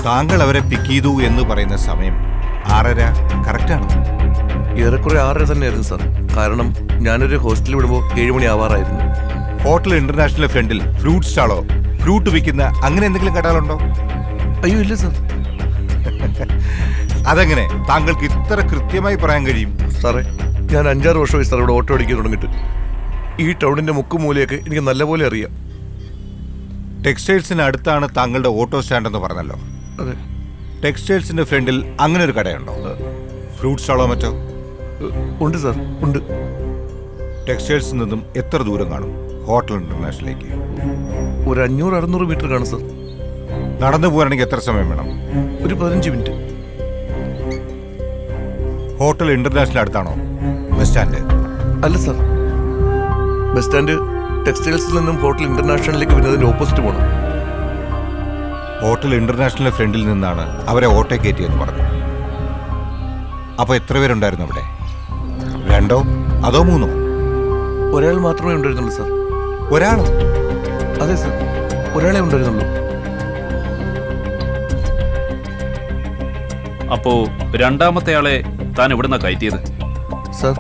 താങ്കൾ അവരെ പിക്ക് ചെയ്തു എന്ന് പറയുന്ന സമയം 6:30 കറക്റ്റാണ്? ഏറെക്കുറെ 6:30 തന്നെയായിരുന്നു സാർ. കാരണം ഞാനൊരു ഹോസ്റ്റലിൽ വിടുമ്പോൾ 7 മണി ആവാറായിരുന്നു. ഹോട്ടൽ ഇന്റർനാഷണൽ ഫ്രണ്ടിൽ ഫ്രൂട്ട് സ്റ്റാളോ ഫ്രൂട്ട് വിൽക്കുന്ന അങ്ങനെ എന്തെങ്കിലും കടകളുണ്ടോ? അയ്യോ ഇല്ല സാർ. അതെങ്ങനെ താങ്കൾക്ക് ഇത്ര കൃത്യമായി പറയാൻ കഴിയും? സാറേ, ഞാൻ 5-6 വർഷമായി സാർ ഇവിടെ ഓട്ടോ അടിക്കാൻ തുടങ്ങിയിട്ട്. ഈ ടൗണിന്റെ മുക്കുമൂലയൊക്കെ എനിക്ക് നല്ലപോലെ അറിയാം. ടെക്സ്റ്റൈൽസിന് അടുത്താണ് താങ്കളുടെ ഓട്ടോ സ്റ്റാൻഡ് എന്ന് പറഞ്ഞല്ലോ. അതെ. ടെക്സ്റ്റൈൽസിന്റെ ഫ്രണ്ടിൽ അങ്ങനെ ഒരു കടയുണ്ടോ? ഫ്രൂട്ട് സ്റ്റാളോ മറ്റോ? ഉണ്ട് സാർ, ഉണ്ട്. ടെക്സ്റ്റൈൽസിൽ നിന്നും എത്ര ദൂരം കാണും ഹോട്ടൽ ഇന്റർനാഷണലിലേക്ക്? ഒരു 500-600 മീറ്റർ കാണും സാർ. നടന്നു പോകാനാണെങ്കിൽ എത്ര സമയം വേണം? ഒരു 15 മിനിറ്റ്. ഹോട്ടൽ ഇന്റർനാഷണൽ അടുത്താണോ ബസ് സ്റ്റാൻഡ്? അല്ല സാർ, ബസ് സ്റ്റാൻഡ് ടെക്സ്റ്റൈൽസിൽ നിന്നും ഹോട്ടൽ ഇന്റർനാഷണലിലേക്ക് വരുന്നതിന്റെ ഓപ്പോസിറ്റ് പോകണം. ഹോട്ടൽ ഇന്റർനാഷണൽ ഫ്രണ്ടിൽ നിന്നാണ് അവരെ ഓട്ടോ കയറ്റിയെന്ന് പറഞ്ഞു. അപ്പൊ എത്ര പേരുണ്ടായിരുന്നു അവിടെ? 2 അതോ 3? ഒരാൾ മാത്രമേ ഉണ്ടായിരുന്നുള്ളൂ സാർ. ഒരാളോ? അതെ സാർ, ഒരാളെ ഉണ്ടായിരുന്നുള്ളൂ. അപ്പോ രണ്ടാമത്തെ ആളെ താൻ എവിടുന്നാ കയറ്റിയത്? സാർ,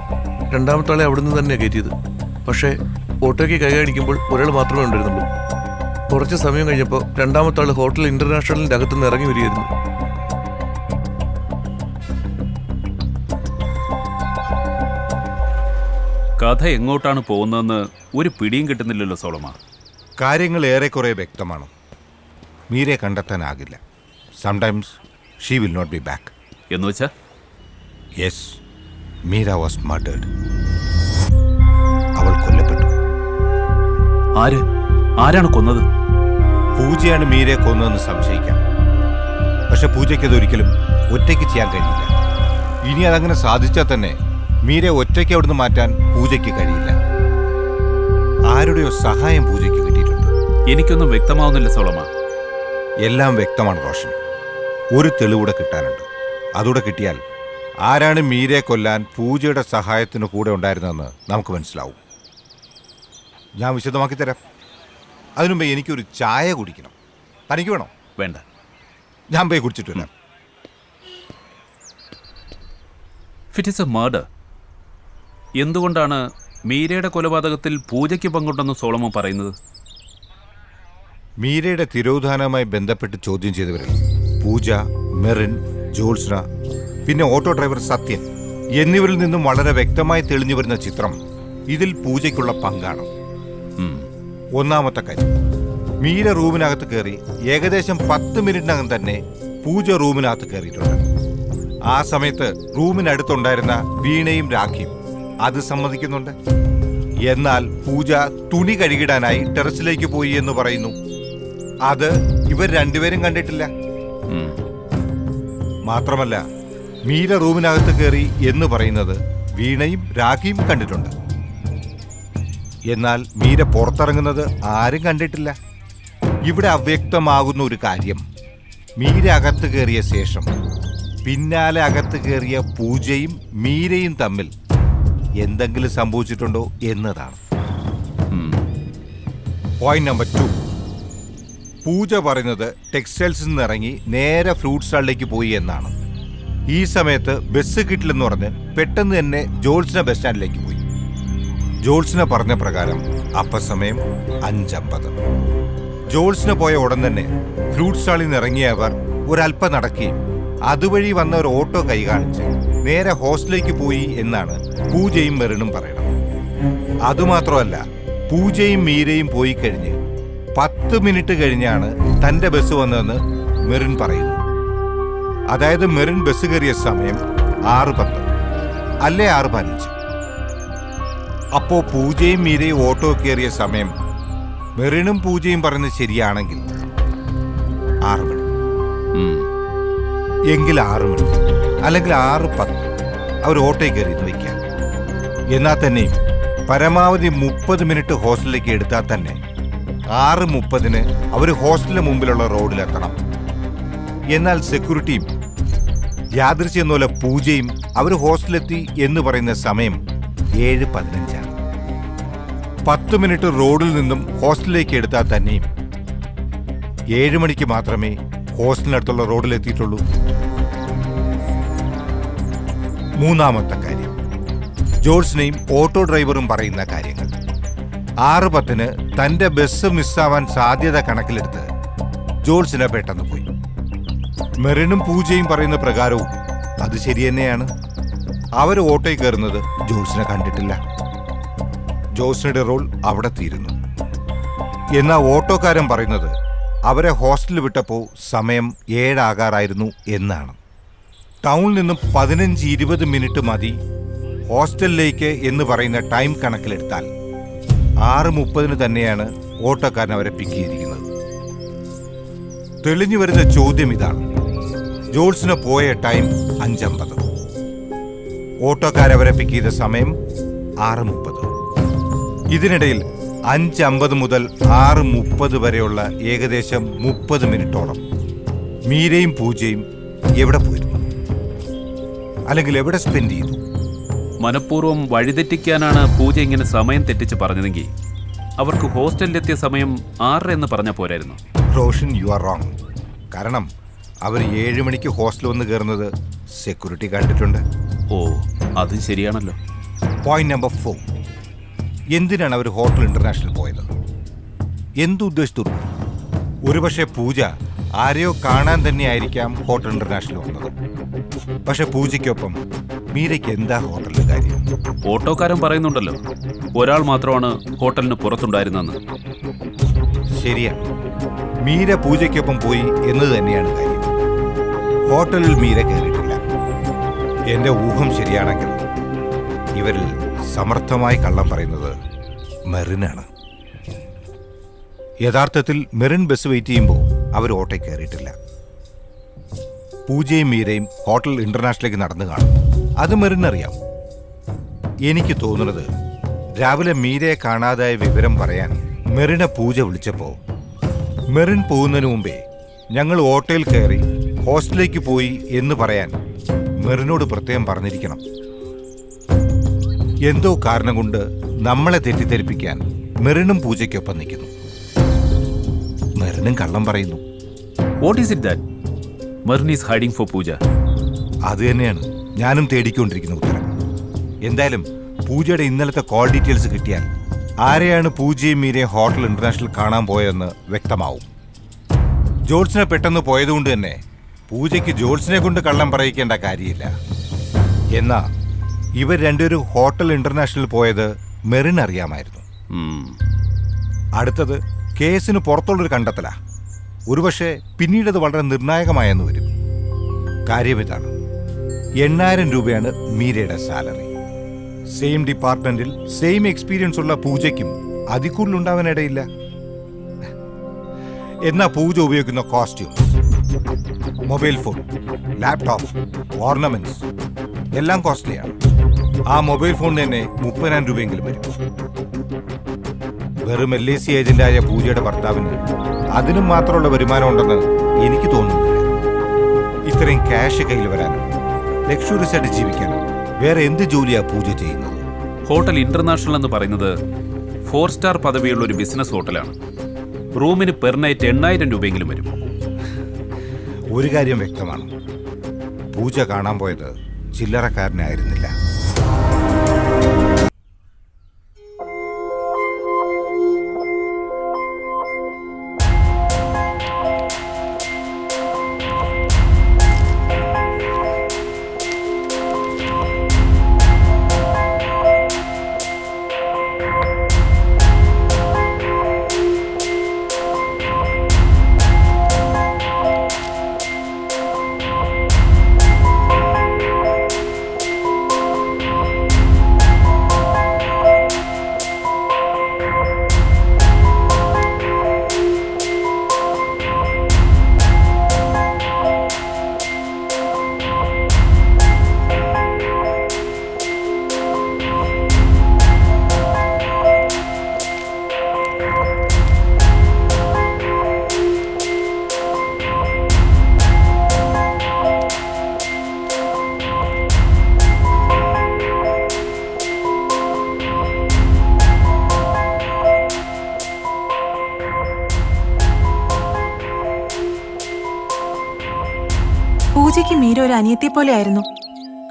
രണ്ടാമത്തെ ആളെ അവിടുന്ന് തന്നെയാണ് കയറ്റിയത്. പക്ഷേ ഓട്ടോയ്ക്ക് കൈ കാണിക്കുമ്പോൾ ഒരാൾ മാത്രമേ ഉണ്ടായിരുന്നുള്ളൂ. കുറച്ച് സമയം കഴിഞ്ഞപ്പോൾ രണ്ടാമത്തെ ആൾ ഹോട്ടൽ ഇന്റർനാഷണലിന്റെ അകത്തുനിന്ന് ഇറങ്ങി വരികയായിരുന്നു. കഥ എങ്ങോട്ടാണ് പോകുന്നതെന്ന് ഒരു പിടിയും കിട്ടുന്നില്ലല്ലോ സോളമ. കാര്യങ്ങൾ ഏറെക്കുറെ വ്യക്തമാണ്. മീരയെ കണ്ടെത്താനാകില്ല. Sometimes she will not be back. എന്ന് വെച്ചാ യെസ്, മീര വാസ് മർഡേഡ്. അവൾ കൊല്ലപ്പെട്ടു. ആരാണ് കൊന്നത്? പൂജയാണ് മീരയെ കൊന്നതെന്ന് സംശയിക്കാം. പക്ഷെ പൂജയ്ക്ക് അതൊരിക്കലും ഒറ്റയ്ക്ക് ചെയ്യാൻ കഴിയില്ല. ഇനി അതങ്ങനെ സാധിച്ചാൽ തന്നെ മീരയെ ഒറ്റയ്ക്ക് അവിടുന്ന് മാറ്റാൻ പൂജയ്ക്ക് കഴിയില്ല. ആരുടെയോ സഹായം പൂജയ്ക്ക് കിട്ടിയിട്ടുണ്ട്. എനിക്കൊന്നും വ്യക്തമാവുന്നില്ല സോളമ. എല്ലാം വ്യക്തമാണ് റോഷൻ. ഒരു തെളിവൂടെ കിട്ടാനുണ്ട്. അതുകൂടെ കിട്ടിയാൽ ആരാണ് മീരയെ കൊല്ലാൻ പൂജയുടെ സഹായത്തിന് കൂടെ ഉണ്ടായിരുന്നതെന്ന് നമുക്ക് മനസ്സിലാവും. ഞാൻ വിശദമാക്കി തരാം. അതിനുമുമ്പ് എനിക്കൊരു ചായ കുടിക്കണം. തനിക്ക് വേണോ? വേണ്ട, ഞാൻ പോയി കുടിച്ചിട്ട് വരാം. It is A murder. എന്തുകൊണ്ടാണ് മീരയുടെ കൊലപാതകത്തിൽ പൂജയ്ക്ക് പങ്കുണ്ടെന്ന് സോളമൻ പറയുന്നത്? മീരയുടെ തിരോധാനവുമായി ബന്ധപ്പെട്ട് ചോദ്യം ചെയ്തവരിൽ പൂജ, മെറിൻ, ജോത്സ്ന, പിന്നെ ഓട്ടോ ഡ്രൈവർ സത്യൻ എന്നിവരിൽ നിന്നും വളരെ വ്യക്തമായി തെളിഞ്ഞു വരുന്ന ചിത്രം ഇതിൽ പൂജയ്ക്കുള്ള പങ്കാണ്. ഒന്നാമത്തെ കാര്യം, മീര റൂമിനകത്ത് കയറി ഏകദേശം 10 മിനിറ്റിനകം തന്നെ പൂജ റൂമിനകത്ത് കയറിയിട്ടുണ്ട്. ആ സമയത്ത് റൂമിനടുത്തുണ്ടായിരുന്ന വീണയും രാഖിയും അത് സമ്മതിക്കുന്നുണ്ട്. എന്നാൽ പൂജ തുണി കഴുകിടാനായി ടെറസിലേക്ക് പോയി എന്ന് പറയുന്നു. അത് ഇവർ രണ്ടുപേരും കണ്ടിട്ടില്ല. മാത്രമല്ല, മീര റൂമിനകത്ത് കയറി എന്ന് പറയുന്നത് വീണയും രാഖിയും കണ്ടിട്ടുണ്ട്. എന്നാൽ മീര പുറത്തിറങ്ങുന്നത് ആരും കണ്ടിട്ടില്ല. ഇവിടെ അവ്യക്തമാകുന്ന ഒരു കാര്യം, മീര അകത്ത് കയറിയ ശേഷം പിന്നാലെ അകത്ത് കയറിയ പൂജയും മീരയും തമ്മിൽ എന്തെങ്കിലും സംഭവിച്ചിട്ടുണ്ടോ എന്നതാണ്. പോയിന്റ് നമ്പർ 2, പൂജ പറയുന്നത് ടെക്സ്റ്റൈൽസിൽ നിന്ന് ഇറങ്ങി നേരെ ഫ്രൂട്ട് സ്റ്റാളിലേക്ക് പോയി എന്നാണ്. ഈ സമയത്ത് ബസ് കിട്ടില്ലെന്ന് പറഞ്ഞ് പെട്ടെന്ന് തന്നെ ജോൾസിന ബസ് സ്റ്റാൻഡിലേക്ക് പോയി. ജോൾസിന പറഞ്ഞ പ്രകാരം അപ്പസമയം 5:50. ജോൾസിന പോയ ഉടൻ തന്നെ ഫ്രൂട്ട് സ്റ്റാളിൽ നിന്ന് ഇറങ്ങിയവർ ഒരല്പം നടക്കുകയും അതുവഴി വന്ന ഒരു ഓട്ടോ കൈ കാണിച്ച് നേരെ ഹോസ്റ്റലിലേക്ക് പോയി എന്നാണ് പൂജയും മെറിനും പറയണം. അതുമാത്രമല്ല, പൂജയും മീരയും പോയി കഴിഞ്ഞ് 10 മിനിറ്റ് കഴിഞ്ഞാണ് തന്റെ ബസ് വന്നതെന്ന് മെറിൻ പറയുന്നു. അതായത് മെറിൻ ബസ് കയറിയ സമയം 6:10 അല്ലേ 6:15. അപ്പോ പൂജയും മീരയും ഓട്ടോ കയറിയ സമയം മെറിനും പൂജയും പറയുന്നത് ശരിയാണെങ്കിൽ 6 മണി. എങ്കിൽ 6 മണി അല്ലെങ്കിൽ 6:10 അവർ ഓട്ടോയിൽ കയറിയെന്ന് വയ്ക്കാം. എന്നാൽ തന്നെയും പരമാവധി 30 മിനിറ്റ് ഹോസ്റ്റലിലേക്ക് എടുത്താൽ തന്നെ 6:30 അവർ ഹോസ്റ്റലിന് മുമ്പിലുള്ള റോഡിലെത്തണം. എന്നാൽ സെക്യൂരിറ്റിയും യാദൃശ്യം പോലെ പൂജയും അവർ ഹോസ്റ്റലിലെത്തി എന്ന് പറയുന്ന സമയം 7:15. 10 മിനിറ്റ് റോഡിൽ നിന്നും ഹോസ്റ്റലിലേക്ക് എടുത്താൽ തന്നെയും 7 മണിക്ക് മാത്രമേ ഹോസ്റ്റലിനടുത്തുള്ള റോഡിലെത്തിയിട്ടുള്ളൂ. മൂന്നാമത്തെ കാര്യം, ജോൾസിനെയും ഓട്ടോ ഡ്രൈവറും പറയുന്ന കാര്യങ്ങൾ. 6:10 തന്റെ ബസ് മിസ്സാവാൻ സാധ്യത കണക്കിലെടുത്ത് ജോൾസിനെ പെട്ടെന്ന് പോയി. മെറിനും പൂജയും പറയുന്ന പ്രകാരവും അത് ശരി തന്നെയാണ്. അവർ ഓട്ടോയിൽ കയറുന്നത് ജോൾസിനെ കണ്ടിട്ടില്ല. ജോൾസിന്റെ റോൾ അവിടെ തീരുന്നു. എന്നാൽ ഓട്ടോക്കാരൻ പറയുന്നത് അവരെ ഹോസ്റ്റലിൽ വിട്ടപ്പോൾ സമയം 7 ആകാറായിരുന്നു എന്നാണ്. ടൗണിൽ നിന്നും 15-20 മിനിറ്റ് മതി ഹോസ്റ്റലിലേക്ക് എന്ന് പറയുന്ന ടൈം കണക്കിലെടുത്താൽ 6:30 തന്നെയാണ് ഓട്ടോക്കാരൻ അവരെ പിക്ക് ചെയ്തിരിക്കുന്നത്. തെളിഞ്ഞു വരുന്ന ചോദ്യം ഇതാണ്, ജോൾസിന് പോയ ടൈം 5:50, ഓട്ടോക്കാരവരെ പിക്ക് ചെയ്ത സമയം 6:30. ഇതിനിടയിൽ 5:50 മുതൽ 6:30 വരെയുള്ള ഏകദേശം 30 മിനിറ്റോളം മീരയും പൂജയും എവിടെ പോയിരുന്നു, അല്ലെങ്കിൽ എവിടെ സ്പെൻഡ് ചെയ്തു? മനഃപൂർവ്വം വഴിതെറ്റിക്കാനാണ് പൂജ ഇങ്ങനെ സമയം തെറ്റിച്ച് പറഞ്ഞതെങ്കിൽ അവർക്ക് ഹോസ്റ്റലിലെത്തിയ സമയം 6 എന്ന് പറഞ്ഞാൽ പോരായിരുന്നു. Roshan, you are wrong. കാരണം അവർ 7 മണിക്ക് ഹോസ്റ്റൽ വന്ന് കയറുന്നത് സെക്യൂരിറ്റി കണ്ടിട്ടുണ്ട്. ഓ, അത് ശരിയാണല്ലോ. പോയിന്റ് നമ്പർ 4, എന്തിനാണ് അവർ ഹോട്ടൽ ഇന്റർനാഷണൽ പോയത്? എന്തുദ്ദേശത്തോടു? ഒരുപക്ഷെ പൂജ ആരെയോ കാണാൻ തന്നെയായിരിക്കാം ഹോട്ടൽ ഇന്റർനാഷണൽ വന്നത്. പക്ഷെ പൂജയ്ക്കൊപ്പം മീരയ്ക്ക് എന്താ ഹോട്ടലിൽ കാര്യം? ഓട്ടോക്കാരൻ പറയുന്നുണ്ടല്ലോ, ഒരാൾ മാത്രമാണ് ഹോട്ടലിന് പുറത്തുണ്ടായിരുന്നെന്ന്. ശരിയാണ്, മീര പൂജയ്ക്കൊപ്പം പോയി എന്നത് തന്നെയാണ് കാര്യം. ഹോട്ടലിൽ മീര കയറിയിട്ടില്ല. എന്റെ ഊഹം ശരിയാണെങ്കിൽ ഇവരിൽ സമർത്ഥമായി കള്ളം പറയുന്നത് മെറിനാണ്. യഥാർത്ഥത്തിൽ മെറിൻ ബസ് വെയിറ്റ് ചെയ്യുമ്പോൾ അവർ ഓട്ടോയിൽ കയറിയിട്ടില്ല. പൂജയും മീരയും ഹോട്ടൽ ഇന്റർനാഷണലിലേക്ക് നടന്നു കാണും. അത് മെറിനറിയാം. എനിക്ക് തോന്നുന്നത് രാവിലെ മീരയെ കാണാതായ വിവരം പറയാൻ മെറിനെ പൂജ വിളിച്ചപ്പോൾ മെറിൻ പോകുന്നതിന് മുമ്പേ ഞങ്ങൾ ഓട്ടോയിൽ കയറി ഹോസ്റ്റലിലേക്ക് പോയി എന്ന് പറയാൻ മെറിനോട് പ്രത്യേകം പറഞ്ഞിരിക്കണം. എന്തോ കാരണം കൊണ്ട് നമ്മളെ തെറ്റിദ്ധരിപ്പിക്കാൻ മെറിനും പൂജയ്ക്കൊപ്പം നിൽക്കുന്നു. മെറിനും കള്ളം പറയുന്നു. What is it that Merin is hiding for Pooja? അത് തന്നെയാണ് ഞാനും തേടിക്കൊണ്ടിരിക്കുന്ന ഉത്തരം. എന്തായാലും പൂജയുടെ ഇന്നലത്തെ കോൾ ഡീറ്റെയിൽസ് കിട്ടിയാൽ ആരെയാണ് പൂജയും മീരയും ഹോട്ടൽ ഇന്റർനാഷണൽ കാണാൻ പോയതെന്ന് വ്യക്തമാവും. ജോൾസിനെ പെട്ടെന്ന് പോയതുകൊണ്ട് തന്നെ പൂജയ്ക്ക് ജോൾസിനെ കൊണ്ട് കള്ളം പറയിക്കേണ്ട കാര്യമില്ല. എന്നാ ഇവർ രണ്ടുപേരും ഹോട്ടൽ ഇന്റർനാഷണൽ പോയത് മെറിൻ അറിയാമായിരുന്നു. അടുത്തത് കേസിന് പുറത്തുള്ളൊരു കണ്ടെത്തലാ. ഒരുപക്ഷെ പിന്നീടത് വളരെ നിർണായകമായെന്ന് വരും. കാര്യം ഇതാണ്, 8,000 രൂപയാണ് മീരയുടെ സാലറി. സെയിം ഡിപ്പാർട്ട്മെന്റിൽ സെയിം എക്സ്പീരിയൻസ് ഉള്ള പൂജയ്ക്കും അതിൽ കൂടുതലുണ്ടാവാനിടയില്ല. എന്നാ പൂജ ഉപയോഗിക്കുന്ന costume, mobile phone, laptop, ornaments എല്ലാം കോസ്റ്റ്ലിയാണ്. ആ മൊബൈൽ ഫോണിന് തന്നെ 30,000 രൂപയെങ്കിലും വരും. വെറും LIC ഏജന്റായ പൂജയുടെ ഭർത്താവിന് അതിനും മാത്രമുള്ള വരുമാനം ഉണ്ടെന്ന് എനിക്ക് തോന്നുന്നില്ല. ഇത്രയും ക്യാഷ് കയ്യിൽ വരാനും ലക്ഷറീസ് ആയിട്ട് ജീവിക്കാനും വേറെ എന്ത് ജോലിയാ പൂജ ചെയ്യുന്നത്? ഹോട്ടൽ ഇന്റർനാഷണൽ എന്ന് പറയുന്നത് 4 സ്റ്റാർ പദവിയുള്ള ഒരു ബിസിനസ് ഹോട്ടലാണ്. റൂമിന് പെർ നൈറ്റ് 8,000 രൂപയെങ്കിലും വരും. ഒരു കാര്യം വ്യക്തമാണ്, പൂജ കാണാൻ പോയത് ചില്ലറക്കാരനായിരുന്നില്ല. പൂജയ്ക്ക് മീര ഒരു അനിയത്തെ പോലെ ആയിരുന്നു.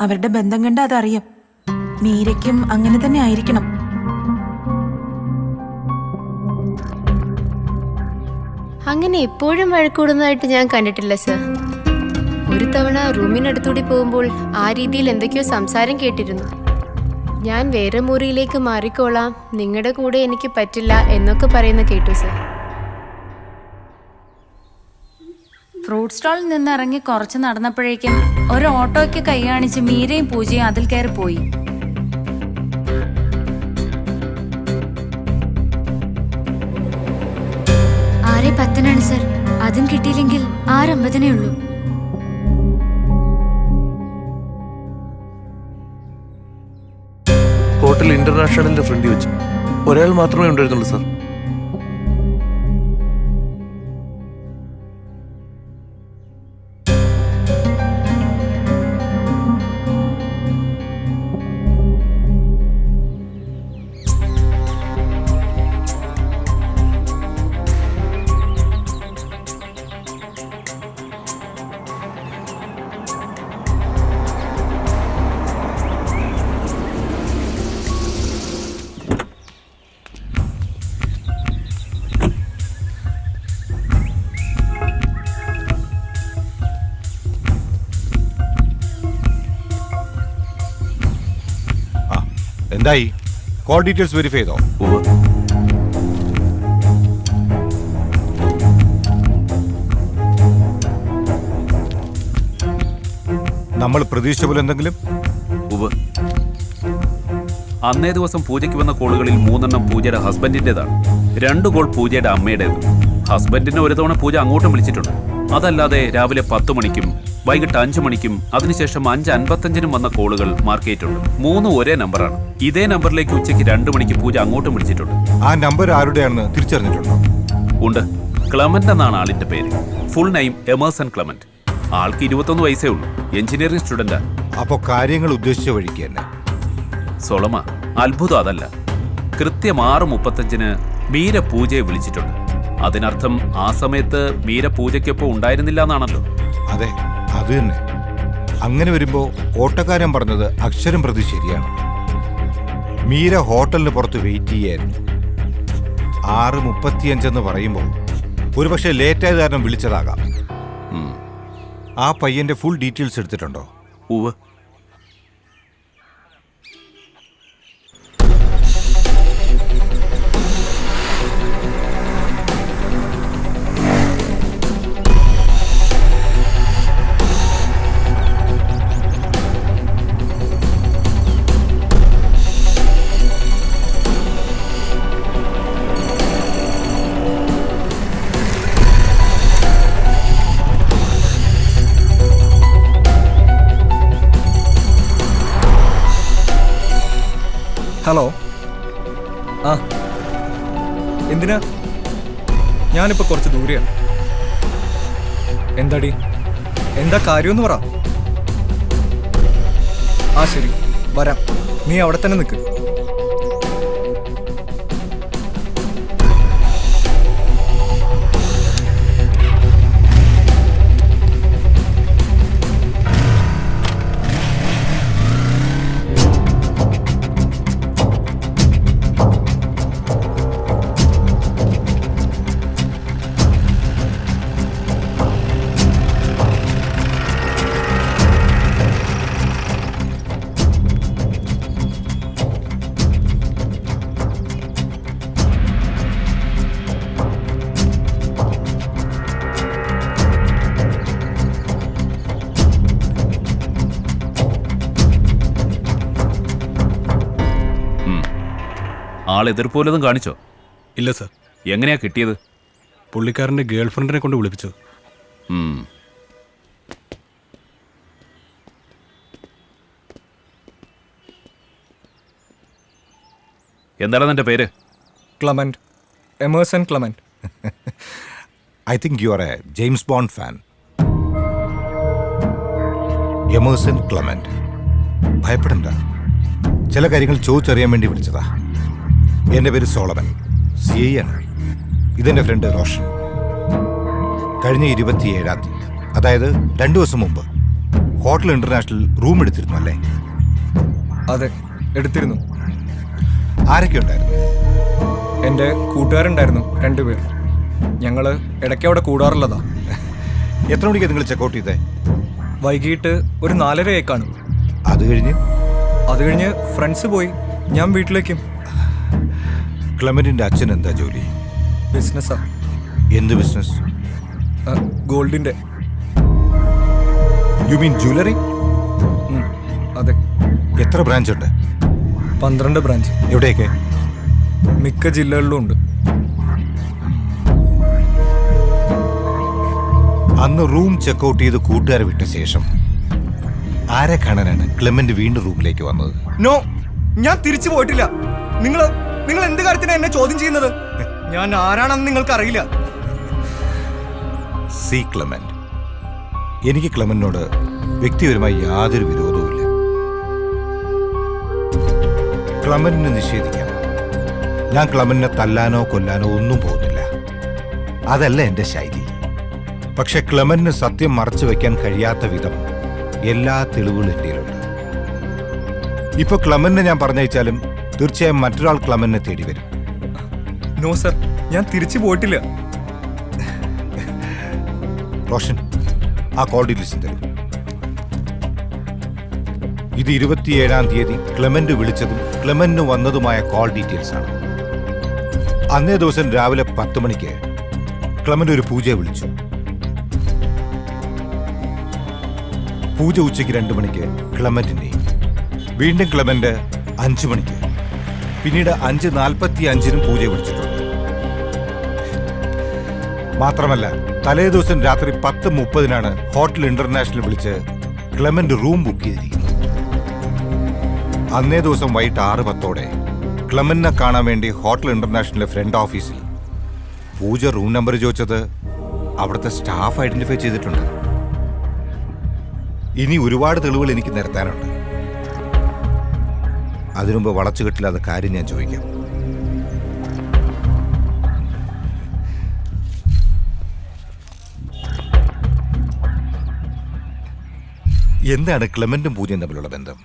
അവരുടെ ബന്ധം കണ്ട അതറിയാം. മീരയ്ക്കും അങ്ങനെ തന്നെ ആയിരിക്കണം. അങ്ങനെ എപ്പോഴും വഴക്കൂടുന്നതായിട്ട് ഞാൻ കണ്ടിട്ടില്ല സർ. ഒരു തവണ റൂമിനടുത്തൂടി പോകുമ്പോൾ ആ രീതിയിൽ എന്തൊക്കെയോ സംസാരം കേട്ടിരുന്നു. ഞാൻ വേറെ മുറിയിലേക്ക് മാറിക്കോളാം, നിങ്ങളുടെ കൂടെ എനിക്ക് പറ്റില്ല എന്നൊക്കെ പറയുന്ന കേട്ടു സർ. ഫ്രൂട്ട് സ്റ്റാളിൽ നിന്ന് ഇറങ്ങി കുറച്ച് നടന്നപ്പോഴേക്കും ഒരു ഓട്ടോയ്ക്ക് കൈ കാണിച്ച് മീരയും പൂജയും അതിൽ കയറി പോയി. ആരെ 10-നാണ് സർ. അതും കിട്ടിയില്ലെങ്കിൽ 6:50 ഉള്ളൂ. ഹോട്ടൽ ഇന്റർനാഷണലിന്റെ ഫ്രണ്ടിൽ വെച്ച് ഒരാൾ മാത്രമേ ഉണ്ടായിരുന്നുള്ളൂ സാർ. എന്തായി? കോൾ ഡീറ്റെയിൽസ് വെരിഫൈ ചെയ്തോ? ഉവ്വ്. നമ്മൾ പ്രതീക്ഷിച്ച പോലെ എന്തെങ്കിലും? ഉവ്വ്. അന്നേ ദിവസം പൂജയ്ക്ക് വന്ന കോളുകളിൽ 3 പൂജയുടെ ഹസ്ബൻഡിൻ്റെതാണ്. 2 കോൾ പൂജയുടെ അമ്മയുടേത്. ഹസ്ബൻഡിനെ ഒരു തവണ പൂജ അങ്ങോട്ടും വിളിച്ചിട്ടുണ്ട്. അതല്ലാതെ രാവിലെ 10 മണിക്കും വൈകിട്ട് 5 മണിക്കും അതിനുശേഷം 5:55 വന്ന കോളുകൾ മാർക്ക് ചെയ്തിട്ടുണ്ട്. 3 ഒരേ നമ്പറാണ്. ഇതേ നമ്പറിലേക്ക് ഉച്ചയ്ക്ക് 2 മണിക്ക് പൂജ അങ്ങോട്ടും വിളിച്ചിട്ടുണ്ട്. ആ നമ്പർ ആരുടെയാണെന്ന് തിരിച്ചറിഞ്ഞിട്ടുണ്ടോ? ഉണ്ട്. ക്ലമന്റ് എന്നാണ് ആളിന്റെ പേര്. Full name Emerson Clement. ആൾക്ക് 21 വയസ്സേ ഉള്ളൂ. എഞ്ചിനീയറിംഗ് സ്റ്റുഡന്റാ. അപ്പോ കാര്യങ്ങൾ ഉദ്ദേശിച്ച വഴിക്ക് തന്നെ. സോളമ, അത്ഭുതം അതല്ല. കൃത്യം 6:35 മീര പൂജയെ വിളിച്ചിട്ടുണ്ട്. അതിനർത്ഥം ആ സമയത്ത് മീര പൂജയ്ക്കൊപ്പം ഉണ്ടായിരുന്നില്ല എന്നാണല്ലോ. അതെ, അത് തന്നെ. അങ്ങനെ വരുമ്പോ ഓട്ടക്കാരൻ പറഞ്ഞത് അക്ഷരം പ്രതി ശരിയാണ്. മീര ഹോട്ടലിന് പുറത്ത് വെയിറ്റ് ചെയ്യായിരുന്നു. 6:35 എന്ന് പറയുമ്പോൾ ഒരുപക്ഷെ ലേറ്റായത് കാരണം വിളിച്ചതാകാം. ആ പയ്യന്റെ ഫുൾ ഡീറ്റെയിൽസ് എടുത്തിട്ടുണ്ടോ? ഉവ്വ്. ഹലോ. ആ, എന്തിനാ? ഞാനിപ്പോൾ കുറച്ച് ദൂരെയാണ്. എന്താടി, എന്താ കാര്യമെന്ന് പറ. ആ ശരി, വരാം. നീ അവിടെ തന്നെ നിൽക്ക്. ആൾ എതിർപ്പോലതും കാണിച്ചോ? ഇല്ല സർ. എങ്ങനെയാ കിട്ടിയത്? പുള്ളിക്കാരൻ്റെ ഗേൾഫ്രണ്ടിനെ കൊണ്ട് വിളിപ്പിച്ചു. എന്താണ് നിന്റെ പേര്? Clement. Emerson Clement. I think you are a James Bond fan. Emerson Clement. ഭയപ്പെടണ്ട. ചില കാര്യങ്ങൾ ചോദിച്ചറിയാൻ വേണ്ടി വിളിച്ചതാ. എൻ്റെ പേര് സോളമൻ. CI ആണ്. ഇതെൻ്റെ ഫ്രണ്ട് റോഷൻ. കഴിഞ്ഞ 27-ാം തീയതി, അതായത് 2 ദിവസം മുമ്പ് ഹോട്ടൽ ഇന്റർനാഷണൽ റൂം എടുത്തിരുന്നു അല്ലേ? അതെ, എടുത്തിരുന്നു. ആരൊക്കെ ഉണ്ടായിരുന്നു? എൻ്റെ കൂട്ടുകാരുണ്ടായിരുന്നു 2 പേർ. ഞങ്ങൾ ഇടയ്ക്ക് അവിടെ കൂടാറുള്ളതാ. എത്ര മണിക്കാണ് നിങ്ങൾ ചെക്കൗട്ട് ചെയ്തേ? വൈകിട്ട് ഒരു 4:30 കാണും. അത് കഴിഞ്ഞ് ഫ്രണ്ട്സ് പോയി. ഞാൻ വീട്ടിലേക്കും. ക്ലെമന്റിന്റെ അച്ഛൻ എന്താ ജോലി? ബിസിനസ്സാ. എന്ത് ബിസിനസ്? ഗോൾഡിൻ്റെ. You mean jewellery? അതെ. എത്ര ബ്രാഞ്ച് ഉണ്ട്? 12 ബ്രാഞ്ച്. എവിടെയൊക്കെ? മിക്ക ജില്ലകളിലും ഉണ്ട്. അന്ന് റൂം ചെക്കൗട്ട് ചെയ്ത് കൂട്ടുകാരെ വിട്ട ശേഷം ആരെ കാണാനാണ് ക്ലെമന്റ് വീണ്ടും റൂമിലേക്ക് വന്നത്? നോ, ഞാൻ തിരിച്ചു പോയിട്ടില്ല. നിങ്ങൾ എന്ത് കാര്യത്തിനാ എന്നെ ചോദ്യം ചെയ്യുന്നത്? ഞാൻ ആരാണെന്ന് നിങ്ങൾക്ക് അറിയില്ല. സി ക്ലെമന്റ്, എനിക്ക് ക്ലെമന്റിനോട് വ്യക്തിപരമായി യാതൊരു വിരോധവുമില്ല. ക്ലെമന്റിനെ നിഷേധിക്കാം. ഞാൻ ക്ലെമന്റിനെ തല്ലാനോ കൊല്ലാനോ ഒന്നും പോകുന്നില്ല. അതല്ല എൻ്റെ ശൈലി. പക്ഷെ ക്ലെമന്റിന് സത്യം മറച്ചു വെക്കാൻ കഴിയാത്ത വിധം എല്ലാ തെളിവുകളും എന്റെയിലുണ്ട്. ഇപ്പൊ ക്ലെമന്റിനെ ഞാൻ പറഞ്ഞയച്ചാലും തീർച്ചയായും മറ്റൊരാൾ ക്ലെമന്റിനെ തേടി വരും. നോ സർ, ഞാൻ തിരിച്ചു പോയിട്ടില്ല. റോഷൻ, ആ കോൾ ഡീറ്റെയിൽസ് തരും. ഇത് 27-ാം തീയതി ക്ലെമന്റ് വിളിച്ചതും ക്ലെമന്റിന് വന്നതുമായ കോൾ ഡീറ്റെയിൽസ് ആണ്. അന്നേ ദിവസം രാവിലെ 10 മണിക്ക് ക്ലെമന്റ് ഒരു പൂജയെ വിളിച്ചു. പൂജ ഉച്ചയ്ക്ക് 2 മണിക്ക് ക്ലെമന്റിനെയും, വീണ്ടും ക്ലെമന്റ് 5 മണിക്ക്, പിന്നീട് 5:45-നും പൂജ വിളിച്ചിട്ടുണ്ട്. മാത്രമല്ല തലേ ദിവസം രാത്രി 10:30-നാണ് ഹോട്ടൽ ഇന്റർനാഷണൽ വിളിച്ച് ക്ലെമന്റ് റൂം ബുക്ക് ചെയ്തിരിക്കുന്നത്. അന്നേ ദിവസം വൈകിട്ട് 6:10-ഓടെ ക്ലെമന്റിനെ കാണാൻ വേണ്ടി ഹോട്ടൽ ഇന്റർനാഷണലിലെ ഫ്രണ്ട് ഓഫീസിൽ പൂജ റൂം നമ്പർ ചോദിച്ചത് അവിടുത്തെ സ്റ്റാഫ് ഐഡന്റിഫൈ ചെയ്തിട്ടുണ്ട്. ഇനി ഒരുപാട് തെളിവുകൾ എനിക്ക് നിരത്താനുണ്ട്. അതിനുമുമ്പ് വളച്ചുകെട്ടില്ലാത്ത കാര്യം ഞാൻ ചോദിക്കാം. എന്താണ് ക്ലെമന്റും പൂജയും തമ്മിലുള്ള ബന്ധം?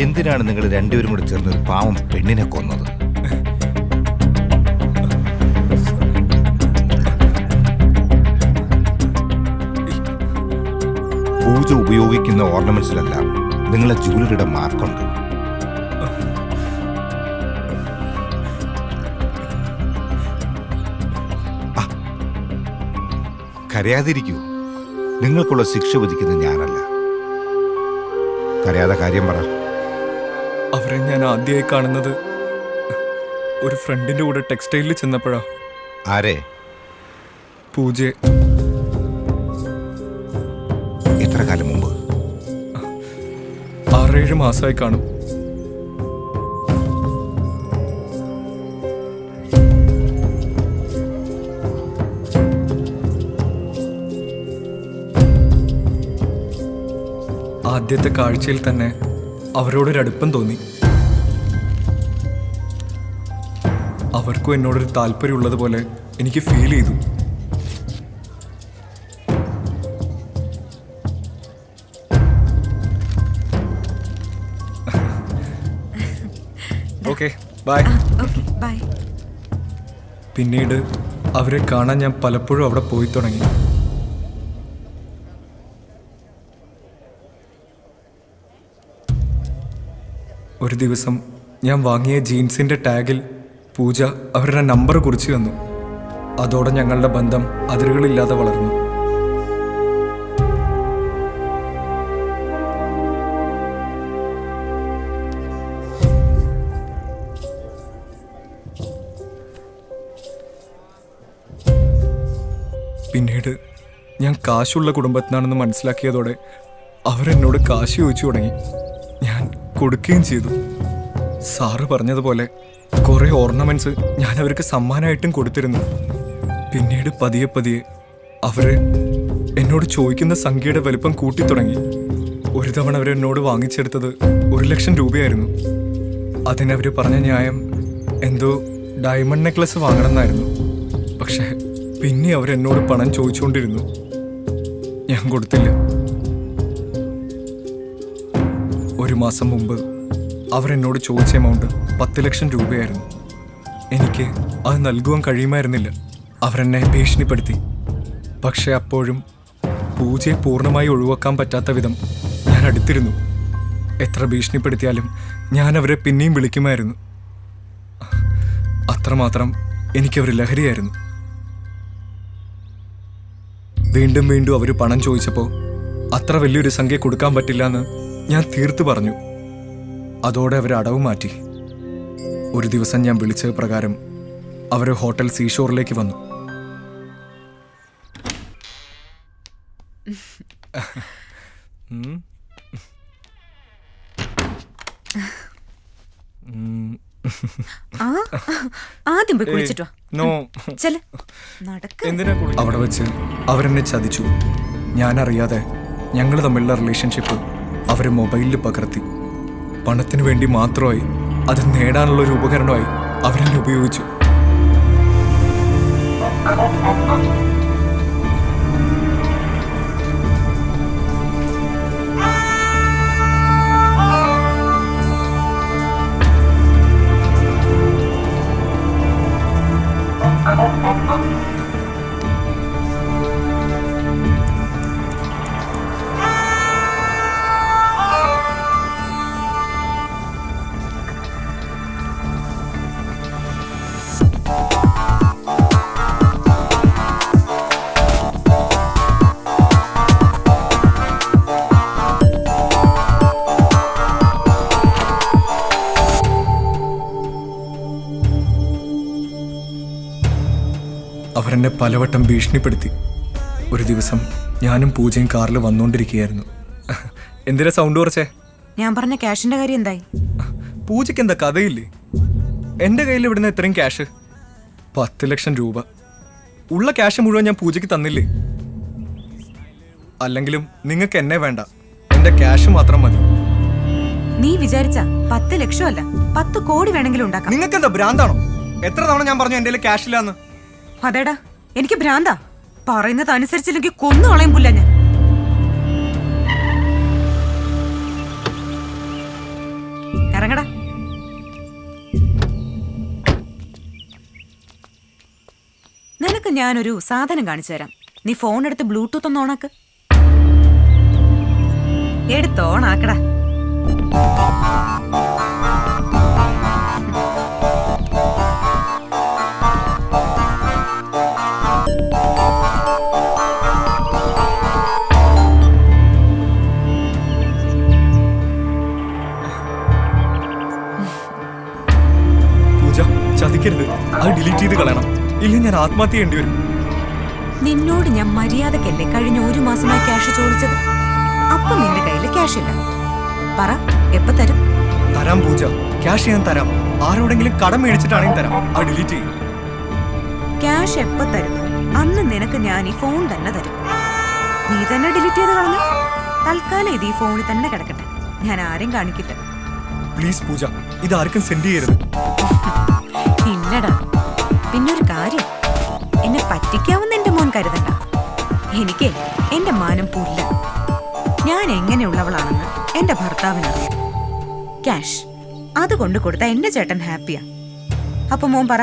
എന്തിനാണ് നിങ്ങൾ രണ്ടുപേരും കൂടി ചേർന്ന് ഒരു പാവം പെണ്ണിനെ കൊന്നത്? പൂജ ഉപയോഗിക്കുന്ന ഓർണമെന്റ്സിലെല്ലാം നിങ്ങളെ ജൂവലറിയുടെ മാർക്കുണ്ട്. കരയാതിരിക്കൂ. നിങ്ങൾക്കുള്ള ശിക്ഷ വിധിക്കുന്നത് ഞാനല്ല. കരയാതെ കാര്യം പറ. അവരെ ഞാൻ ആദ്യമായി കാണുന്നത് ഒരു ഫ്രണ്ടിന്റെ കൂടെ ടെക്സ്റ്റൈലിൽ ചെന്നപ്പോഴാ. ആരെ? പൂജയെ. എത്ര കാലം മുമ്പ്? 6-7 മാസമായി കാണും. ആദ്യത്തെ കാഴ്ചയിൽ തന്നെ അവരോടൊരു അടുപ്പം തോന്നി. അവർക്കും എന്നോടൊരു താല്പര്യമുള്ളതുപോലെ എനിക്ക് ഫീൽ ചെയ്തു. Okay bye. ബൈ. പിന്നീട് അവരെ കാണാൻ ഞാൻ പലപ്പോഴും അവിടെ പോയി തുടങ്ങി. ഒരു ദിവസം ഞാൻ വാങ്ങിയ ജീൻസിന്റെ ടാഗിൽ പൂജ അവരുടെ നമ്പർ കുറിച്ച് തന്നു. അതോടെ ഞങ്ങളുടെ ബന്ധം അതിരുകളില്ലാതെ വളർന്നു. പിന്നീട് ഞാൻ കാശുള്ള കുടുംബത്തിനാണെന്ന് മനസ്സിലാക്കിയതോടെ അവരെന്നോട് കാശ് ചോദിച്ചു തുടങ്ങി. ഞാൻ കൊടുക്കുകയും ചെയ്തു. സാറ് പറഞ്ഞതുപോലെ കുറേ ഓർണമെന്റ്സ് ഞാൻ അവർക്ക് സമ്മാനമായിട്ടും കൊടുത്തിരുന്നു. പിന്നീട് പതിയെ പതിയെ അവര് എന്നോട് ചോദിക്കുന്ന സംഖ്യയുടെ വലുപ്പം കൂട്ടിത്തുടങ്ങി. ഒരു തവണ അവരെന്നോട് വാങ്ങിച്ചെടുത്തത് 1,00,000 രൂപയായിരുന്നു. അതിനവർ പറഞ്ഞ ന്യായം എന്തോ ഡയമണ്ട് നെക്ലസ് വാങ്ങണമെന്നായിരുന്നു. പക്ഷേ പിന്നെ അവരെന്നോട് പണം ചോദിച്ചുകൊണ്ടിരുന്നു. ഞാൻ കൊടുത്തില്ല. 1 മാസം മുമ്പ് അവരെന്നോട് ചോദിച്ച എമൗണ്ട് 10 ലക്ഷം രൂപയായിരുന്നു. എനിക്ക് അത് നൽകുവാൻ കഴിയുമായിരുന്നില്ല. അവരെന്നെ ഭീഷണിപ്പെടുത്തി. പക്ഷെ അപ്പോഴും പൂജയെ പൂർണ്ണമായി ഒഴിവാക്കാൻ പറ്റാത്ത വിധം ഞാൻ അടുത്തിരുന്നു. എത്ര ഭീഷണിപ്പെടുത്തിയാലും ഞാൻ അവരെ പിന്നെയും വിളിക്കുമായിരുന്നു. അത്രമാത്രം എനിക്കവർ ലഹരിയായിരുന്നു. വീണ്ടും വീണ്ടും അവർ പണം ചോദിച്ചപ്പോൾ അത്ര വലിയൊരു സംഖ്യ കൊടുക്കാൻ പറ്റില്ല എന്ന് ഞാൻ തീർത്തു പറഞ്ഞു. അതോടെ അവർ അടവ് മാറ്റി. ഒരു ദിവസം ഞാൻ വിളിച്ചത് പ്രകാരം അവർ ഹോട്ടൽ സീഷോറിലേക്ക് വന്നു. ആദ്യം പോയി കുളിച്ചിട്ടോ. നോ. അവിടെ വെച്ച് അവരെന്നെ ചതിച്ചു. ഞാനറിയാതെ ഞങ്ങൾ തമ്മിലുള്ള റിലേഷൻഷിപ്പ് അവർ മൊബൈലിൽ പകർത്തി. പണത്തിന് വേണ്ടി മാത്രമായി, അത് നേടാനുള്ള ഒരു ഉപകരണമായി അവരെന്നെ ഉപയോഗിച്ചു. അവരെന്നെ പലവട്ടം ഭീഷണിപ്പെടുത്തി. ഒരു ദിവസം ഞാനും പൂജയും കാറിൽ വന്നുകൊണ്ടിരിക്കുകയായിരുന്നു. എന്തിനാ സൗണ്ട് കുറച്ചേ? ഞാൻ പറഞ്ഞ ക്യാഷിന്റെ കാര്യം എന്തായി? പൂജയ്ക്ക് എന്താ കഥയില്ലേ? എൻ്റെ കയ്യിൽ ഇവിടുന്ന് എത്രയും ക്യാഷ്? 10 ലക്ഷം രൂപ. ഉള്ള ക്യാഷ് മുഴുവൻ ഞാൻ പൂജയ്ക്ക് തന്നില്ലേ? അല്ലെങ്കിലും നിങ്ങൾക്ക് എന്നെ വേണ്ട, എൻ്റെ ക്യാഷ് മാത്രം മതി. നീ വിചാരിച്ച 10 ലക്ഷം അല്ല 10 കോടി വേണമെങ്കിലും ഉണ്ടാക്കാം. നിങ്ങൾക്ക് എന്താ ഭ്രാന്താണോ? എത്ര തവണ ഞാൻ പറഞ്ഞു എൻ്റെ ക്യാഷ് ഇല്ലാന്ന്? അതേടാ, എനിക്ക് ഭ്രാന്താ. പറയുന്നത് അനുസരിച്ചില്ലെങ്കിൽ കൊന്നു കളയും പുല്ല ഞാൻ. ഇറങ്ങടാ. നിനക്ക് ഞാനൊരു സാധനം കാണിച്ചു തരാം. നീ ഫോൺ എടുത്ത് ബ്ലൂടൂത്ത് ഒന്ന് ഓണാക്ക്. എടുത്ത് ഓണാക്കടാ. പൂജ ചതിക്കരുത്, അത് ഡിലീറ്റ് ചെയ്ത് കളയണം, ഇല്ലെങ്കിൽ ഞാൻ ആത്മഹത്യ ചെയ്യേണ്ടി വരും. നിന്നോട് ഞാൻ മര്യാദക്കല്ലേ കഴിഞ്ഞ 1 മാസമായി ക്യാഷ് ചോദിച്ചത്? അപ്പൊ നിന്റെ കയ്യില് ക്യാഷ് ഇല്ല. പറ, എപ്പ തരും? തരാം പൂജ, ക്യാഷ് ഞാൻ തരാം. ആരോടെങ്കിലും കടം മേടിച്ചിട്ടാണെങ്കിൽ തരാം. അത് ഡിലീറ്റ് ചെയ്യും. ക്യാഷ് എപ്പ തരുന്നു അന്ന് നിനക്ക് ഞാൻ ഈ ഫോൺ തന്നെ തരും. നീ തന്നെ ഡിലീറ്റ് ചെയ്ത് കളഞ്ഞു. തൽക്കാലം ഇത് ഈ ഫോണിൽ തന്നെ കിടക്കട്ടെ. ഞാൻ ആരെയും കാണിക്കില്ല. പ്ലീസ് പൂജ, ഇത് ആർക്കും സെൻഡ് ചെയ്യരുത്. ഇല്ലടാ. പിന്നൊരു കാര്യം, എന്നെ പറ്റിക്കാവുന്ന എന്റെ മോൻ കരുതണ്ട. എനിക്ക് എന്റെ മാനം പുല്ല. ഞാൻ എങ്ങനെയുള്ളവളാണെന്ന് എന്റെ ഭർത്താവിനറിയാം. ക്യാഷ് അത് കൊണ്ട് കൊടുത്ത എന്റെ ചേട്ടൻ ഹാപ്പിയാ. അപ്പൊ മോൻ പറ,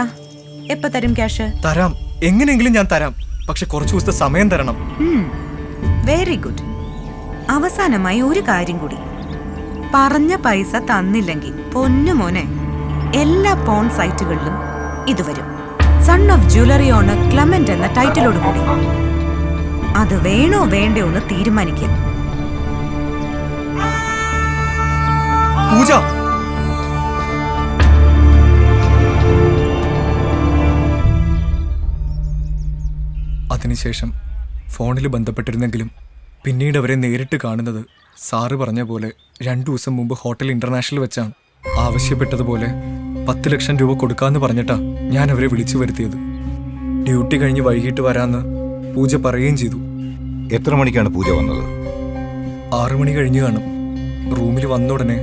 എപ്പ തരും ക്യാഷ്? തരാം, എങ്ങനെയെങ്കിലും ഞാൻ തരാം. പക്ഷെ കുറച്ചു ദിവസത്തെ സമയം തരണം. Very good. അവസാനമായി ഒരു കാര്യം കൂടി. പറഞ്ഞ പൈസ തന്നില്ലെങ്കിൽ പൊന്നു മോനെ, എല്ലാ പോൺ സൈറ്റുകളിലും ഇത് വരും. Son of jewellery owner Clement എന്ന ടൈറ്റിലോട് കൂടി. അത് വേണോ വേണ്ടയോ എന്ന് തീരുമാനിക്കുക. പൂജ, അതിനുശേഷം ഫോണിൽ ബന്ധപ്പെട്ടിരുന്നെങ്കിലും പിന്നീട് അവരെ നേരിട്ട് കാണുന്നത് സാറ് പറഞ്ഞ പോലെ 2 ദിവസം മുമ്പ് ഹോട്ടൽ ഇന്റർനാഷണൽ വെച്ചാണ്. ആവശ്യപ്പെട്ടതുപോലെ 10 ലക്ഷം രൂപ കൊടുക്കാന്ന് പറഞ്ഞിട്ടാ ഞാൻ അവരെ വിളിച്ചു വരുത്തിയത്. ഡ്യൂട്ടി കഴിഞ്ഞ് വൈകിട്ട് വരാന്ന് പൂജ പറയുകയും ചെയ്തു. എത്ര മണിക്കാണ് പൂജ വന്നത്? 6 മണി കഴിഞ്ഞ് കാണും. റൂമിൽ വന്ന ഉടനെ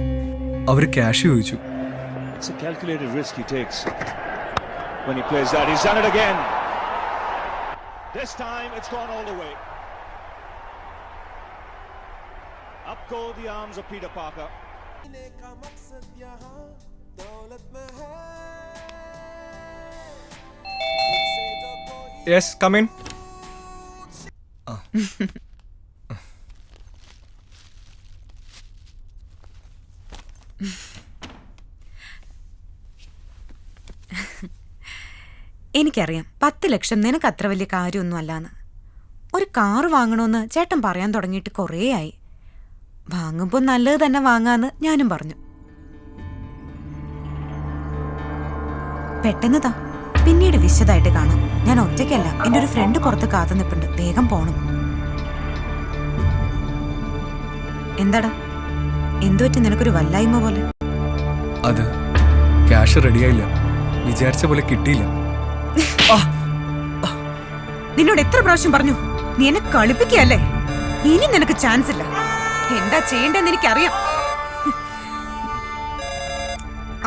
അവർ ക്യാഷ് ചോദിച്ചു. It's a calculated risk he takes when he plays that. He's done it again. This time it's gone all the way. Up go the arms of Peter Parker. Yes, come in. എനിക്കറിയാം 10 ലക്ഷം നിനക്ക് അത്ര വലിയ കാര്യമൊന്നും അല്ലാന്ന്. ഒരു കാറ് വാങ്ങണമെന്ന് ചേട്ടൻ പറയാൻ തുടങ്ങിയിട്ട് കുറേയായി. വാങ്ങുമ്പോൾ നല്ലത് തന്നെ വാങ്ങാന്ന് ഞാനും പറഞ്ഞു. പെട്ടെന്ന് പിന്നീട് വിശദമായിട്ട് കാണാം. ഞാൻ ഒറ്റയ്ക്കല്ല, എൻ്റെ ഒരു ഫ്രണ്ട് പുറത്ത് കാത്തു നിൽപ്പുണ്ട്. വേഗം പോണം. എന്താടാ, എന്തുപറ്റി നിനക്കൊരു വല്ലായ്മ പോലെ? അത് ക്യാഷ് റെഡിയായില്ല, വിചാരിച്ച പോലെ കിട്ടിയില്ല. നിന്നോട് എത്ര പ്രാവശ്യം പറഞ്ഞു? നീ എന്നെ കളിപ്പിക്കുകയല്ലേ? ഇനി നിനക്ക് ചാൻസ് ഇല്ല. എന്താ ചെയ്യേണ്ടെന്ന് എനിക്കറിയാം.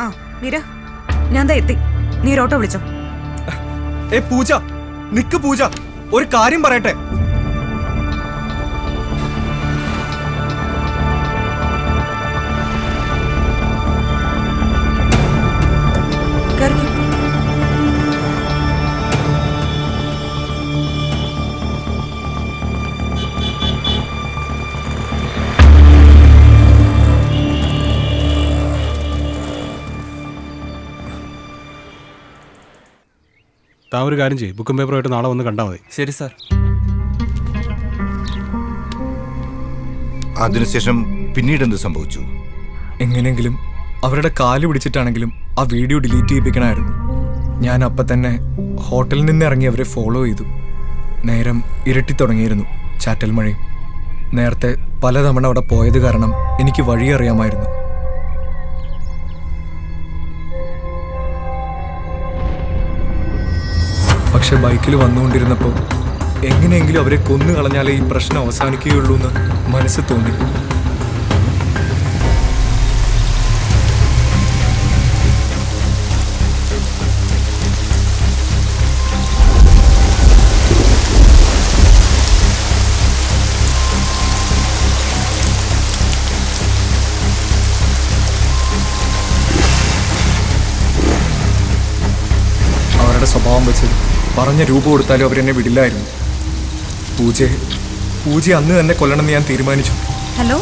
ആ മീര, ഞാൻ ദാ എത്തി. നീ ഒരു ഓട്ടോ വിളിച്ചോ. പൂജ നിക്ക്, പൂജ ഒരു കാര്യം പറയട്ടെ. കേറി. താൻ ഒരു കാര്യം ചെയ്യും, ബുക്കും പേപ്പറുമായിട്ട് നാളെ വന്ന് കണ്ടാൽ മതി. ശരി സാർ. അതിനുശേഷം പിന്നീട് എന്ത് സംഭവിച്ചു? എങ്ങനെയെങ്കിലും അവരുടെ കാല് പിടിച്ചിട്ടാണെങ്കിലും ആ വീഡിയോ ഡിലീറ്റ് ചെയ്യിപ്പിക്കണമായിരുന്നു. ഞാൻ അപ്പം തന്നെ ഹോട്ടലിൽ നിന്ന് ഇറങ്ങി അവരെ ഫോളോ ചെയ്തു. നേരം ഇരട്ടി തുടങ്ങിയിരുന്നു. ചാറ്റൽ മഴയും. നേരത്തെ പലതവണ അവിടെ പോയത് കാരണം എനിക്ക് വഴി അറിയാമായിരുന്നു. പക്ഷെ ബൈക്കിൽ വന്നുകൊണ്ടിരുന്നപ്പോൾ എങ്ങനെയെങ്കിലും അവരെ കൊന്നു കളഞ്ഞാലേ ഈ പ്രശ്നം അവസാനിക്കുകയുള്ളൂ എന്ന് മനസ്സ് തോന്നി. അവരുടെ സ്വഭാവം വെച്ച് പറഞ്ഞ രൂപ കൊടുത്താലും അവരെന്നെ വിടില്ലായിരുന്നു. പൂജ അന്ന് തന്നെ കൊല്ലണമെന്ന് ഞാൻ തീരുമാനിച്ചു. ഹലോ,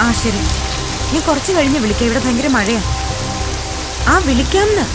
ആ ശരി, ഞാൻ കുറച്ച് കഴിഞ്ഞ് വിളിക്കാം. ഇവിടെ ഭയങ്കര മഴയാ. ആ വിളിക്കാമെന്ന്.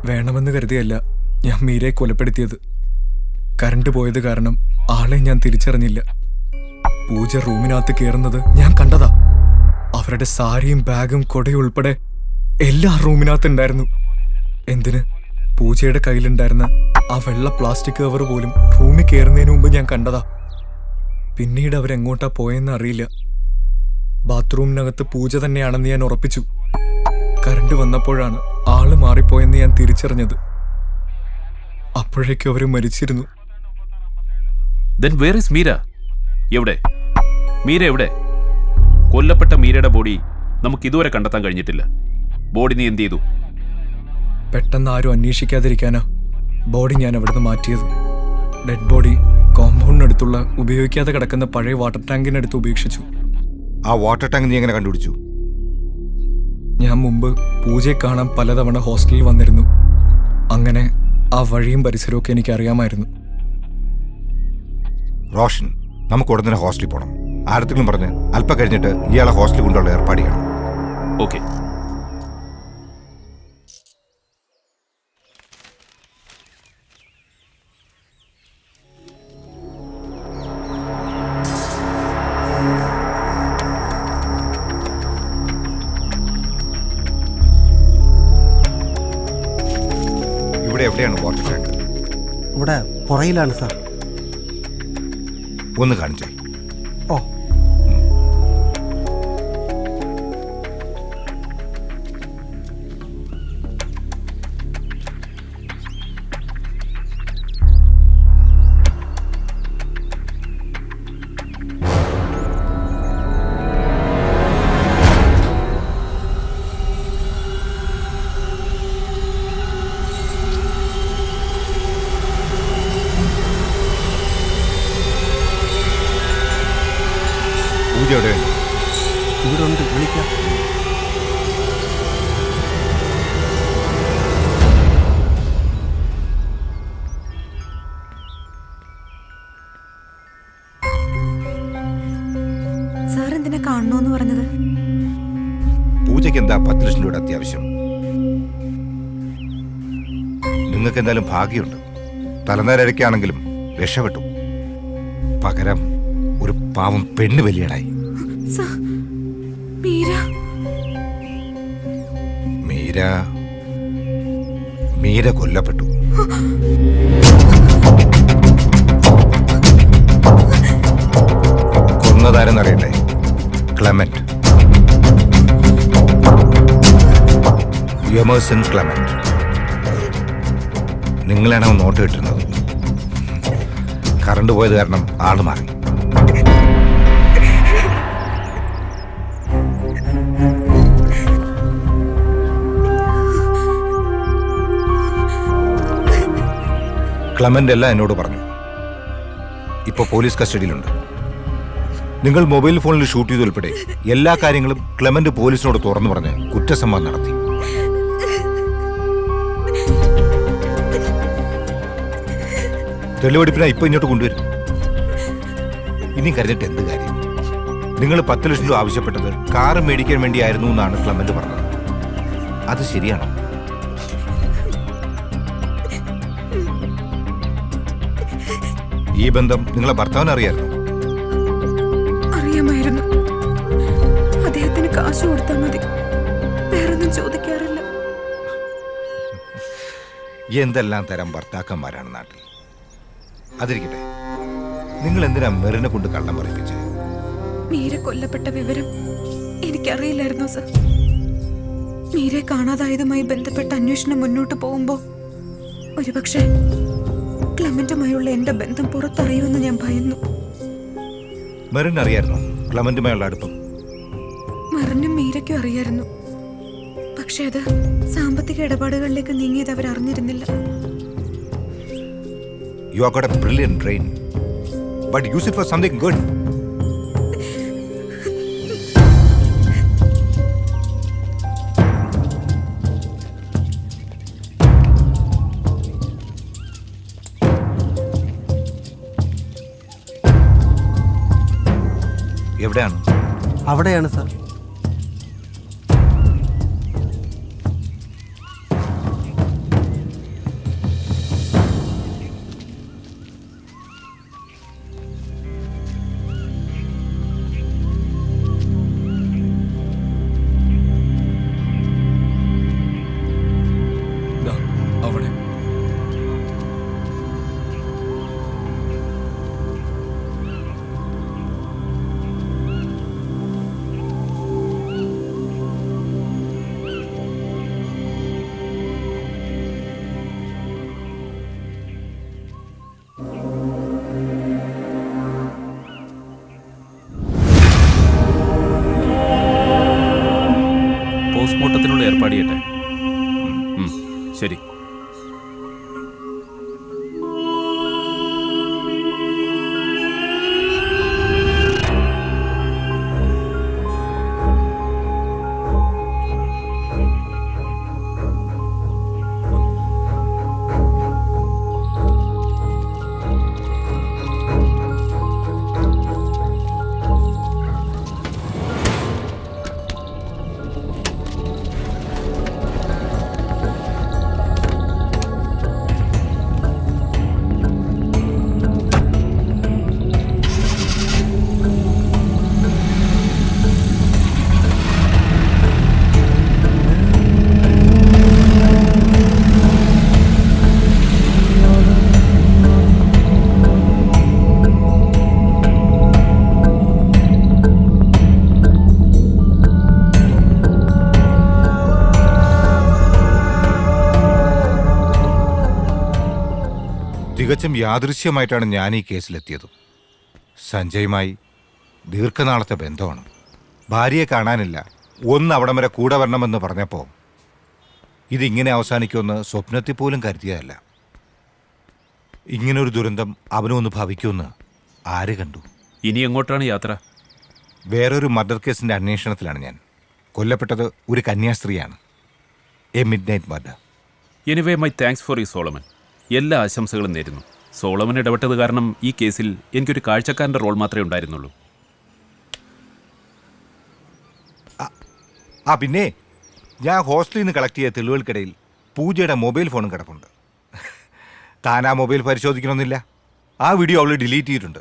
വേണമെന്ന് കരുതിയല്ല ഞാൻ മീരയെ കൊലപ്പെടുത്തിയത്. കറണ്ട് പോയത് കാരണം ആളെ ഞാൻ തിരിച്ചറിഞ്ഞില്ല. പൂജ റൂമിനകത്ത് കയറുന്നത് ഞാൻ കണ്ടതാ. അവരുടെ സാരിയും ബാഗും കൊടയും ഉൾപ്പെടെ എല്ലാം റൂമിനകത്ത് ഉണ്ടായിരുന്നു. എന്തിന്, പൂജയുടെ കയ്യിലുണ്ടായിരുന്ന ആ വെള്ള പ്ലാസ്റ്റിക് കവർ പോലും റൂമിൽ കയറുന്നതിന് മുമ്പ് ഞാൻ കണ്ടതാ. പിന്നീട് അവരെങ്ങോട്ടാ പോയെന്ന് അറിയില്ല. ബാത്റൂമിനകത്ത് പൂജ തന്നെയാണെന്ന് ഞാൻ ഉറപ്പിച്ചു. കറണ്ട് വന്നപ്പോഴാണ് ആള് മാറിപ്പോയെന്ന് ഞാൻ തിരിച്ചറിഞ്ഞത്. അപ്പോഴേക്കും അവര് മരിച്ചിരുന്നു. Then where is Meera? എവിടെ? മീര എവിടെ? കൊല്ലപ്പെട്ട മീരയുടെ ബോഡി നമുക്ക് ഇതുവരെ കണ്ടെത്താൻ കഴിഞ്ഞിട്ടില്ല. ബോഡി നീ എന്ത് ചെയ്തു? പെട്ടെന്ന് ആരും അന്വേഷിക്കാതിരിക്കാനാ ബോഡി ഞാൻ അവിടുന്ന് മാറ്റിയത്. ഡെഡ് ബോഡി കോമ്പൗണ്ടിനടുത്തുള്ള ഉപയോഗിക്കാതെ കിടക്കുന്ന പഴയ വാട്ടർ ടാങ്കിനടുത്ത് ഉപേക്ഷിച്ചു. ആ വാട്ടർ ടാങ്ക് നീ എങ്ങനെ കണ്ടുപിടിച്ചു? ഞാൻ മുമ്പ് പൂജയെ കാണാൻ പലതവണ ഹോസ്റ്റലിൽ വന്നിരുന്നു. അങ്ങനെ ആ വഴിയും പരിസരവും ഒക്കെ എനിക്ക് അറിയാമായിരുന്നു. റോഷൻ, നമുക്ക് ഉടനെ ഹോസ്റ്റലിൽ പോകണം. ആരത്തെങ്കിലും പറഞ്ഞ് അല്പം കഴിഞ്ഞിട്ട് ഇയാളെ ഹോസ്റ്റലിൽ കൊണ്ടുള്ള ഏർപ്പാട് ചെയ്യണം. ഓക്കെ. ഇവിടെ എവിടെയാണ് വാട്ടർ ടാങ്ക്? ഇവിടെ പുറയിലാണ് സാർ. ഒന്ന് കാണിച്ചേ. ഓ, പൂജ എവിടെയാണ്? ഇവിടെ ഉണ്ട്, വിളിക്കാം. സാർ എന്തിനാ കാണണോന്ന് പറഞ്ഞത്? പൂജയ്ക്ക് എന്താ 10 ലക്ഷം രൂപയുടെ അത്യാവശ്യം? നിങ്ങൾക്ക് എന്തായാലും ഭാഗ്യമുണ്ട്. തലനേരയ്ക്കാണെങ്കിലും രക്ഷപ്പെട്ടു. പകരം ഒരു പാവം പെണ്ണ് വലിയടായി. മീര മീര മീര കൊല്ലപ്പെട്ടു. കൊന്നതാരെന്നറിയണ്ടേ? Clement, Emerson Clement. നിങ്ങളാണ് അവൻ നോട്ട് കിട്ടുന്നത്. കറണ്ട് പോയത് കാരണം ആള് മാറി. ക്ലെമന്റ് എല്ലാം എന്നോട് പറഞ്ഞു. ഇപ്പോൾ പോലീസ് കസ്റ്റഡിയിലുണ്ട്. നിങ്ങൾ മൊബൈൽ ഫോണിൽ ഷൂട്ട് ചെയ്തുൾപ്പെടെ എല്ലാ കാര്യങ്ങളും ക്ലെമന്റ് പോലീസിനോട് തുറന്നു പറഞ്ഞ് കുറ്റസമ്മതം നടത്തി. തെളിവെടുപ്പിനായി ഇപ്പൊ ഇങ്ങോട്ട് കൊണ്ടുവരും. ഇനി കരുതിട്ട് എന്ത് കാര്യം? നിങ്ങൾ 10 ലക്ഷം രൂപ ആവശ്യപ്പെട്ടത് കാറ് മേടിക്കാൻ വേണ്ടിയായിരുന്നു എന്നാണ് ക്ലെമന്റ് പറഞ്ഞത്. അത് ശരിയാണോ? ഈ ബന്ധം നിങ്ങളെ ഭർത്താവിന് അറിയാമായിരുന്നു? അറിയാമായിരുന്നു. അദ്ദേഹത്തിന് കാശ് കൊടുത്താൽ മതി, വേറൊന്നും ചോദിക്കാറില്ല. എന്തെല്ലാം തരം ഭർത്താക്കന്മാരാണ് നാട്ടിൽ. അതിരിക്കട്ടെ, നിങ്ങൾ എന്തിനാ മെറിനെ കൊണ്ട് കള്ളം പറയിപ്പിച്ച്? മീര കൊല്ലപ്പെട്ട വിവരം എനിക്കറിയില്ലായിരുന്നു സർ. മീരെ കാണാതായതുമായി ബന്ധപ്പെട്ട അന്വേഷണം മുന്നോട്ട് പോകുമ്പോൾ ഒരുപക്ഷെ ക്ലെമന്റുമായുള്ള എന്റെ ബന്ധം പുറത്തറിയുമെന്ന് ഞാൻ ഭയന്നു. മെറിൻ അറിയായിരുന്നു ക്ലെമന്റുമായുള്ള അടുപ്പം? മെറിനും മീരയ്ക്കും അറിയായിരുന്നു. പക്ഷെ അത് സാമ്പത്തിക ഇടപാടുകളിലേക്ക് നീങ്ങിയത് അവരറിഞ്ഞിരുന്നില്ല. You have got a brilliant brain, but use it for something good. എവിടെയാണ്? അവിടെയാണ് സാർ. ഏർപ്പാട് ചെയ്യട്ടെ. ശരി. തികച്ചും യാദൃശ്യമായിട്ടാണ് ഞാൻ ഈ കേസിലെത്തിയത്. സഞ്ജയുമായി ദീർഘനാളത്തെ ബന്ധമാണ്. ഭാര്യയെ കാണാനില്ല, ഒന്ന് അവിടം വരെ കൂടെ വരണമെന്ന് പറഞ്ഞപ്പോൾ ഇതിങ്ങനെ അവസാനിക്കുമെന്ന് സ്വപ്നത്തിൽ പോലും കരുതിയതല്ല. ഇങ്ങനൊരു ദുരന്തം അവനൊന്ന് ഭവിക്കുമെന്ന് ആര് കണ്ടു? ഇനി എങ്ങോട്ടാണ് യാത്ര? വേറൊരു മർഡർ കേസിൻ്റെ അന്വേഷണത്തിലാണ് ഞാൻ. കൊല്ലപ്പെട്ടത് ഒരു കന്യാസ്ത്രീയാണ്. A midnight murder. Anyway my thanks for you Solomon. എല്ലാ ആശംസകളും നേരുന്നു. സോളമൻ ഇടപെട്ടത് കാരണം ഈ കേസിൽ എനിക്കൊരു കാഴ്ചക്കാരൻ്റെ റോൾ മാത്രമേ ഉണ്ടായിരുന്നുള്ളൂ. പിന്നെ ഞാൻ ഹോസ്റ്റലിൽ നിന്ന് കളക്ട് ചെയ്ത തെളിവുകൾക്കിടയിൽ പൂജയുടെ മൊബൈൽ ഫോണും കിടപ്പുണ്ട്. താൻ ആ മൊബൈൽ പരിശോധിക്കണമെന്നില്ല. ആ വീഡിയോ അവൾ ഡിലീറ്റ് ചെയ്തിട്ടുണ്ട്.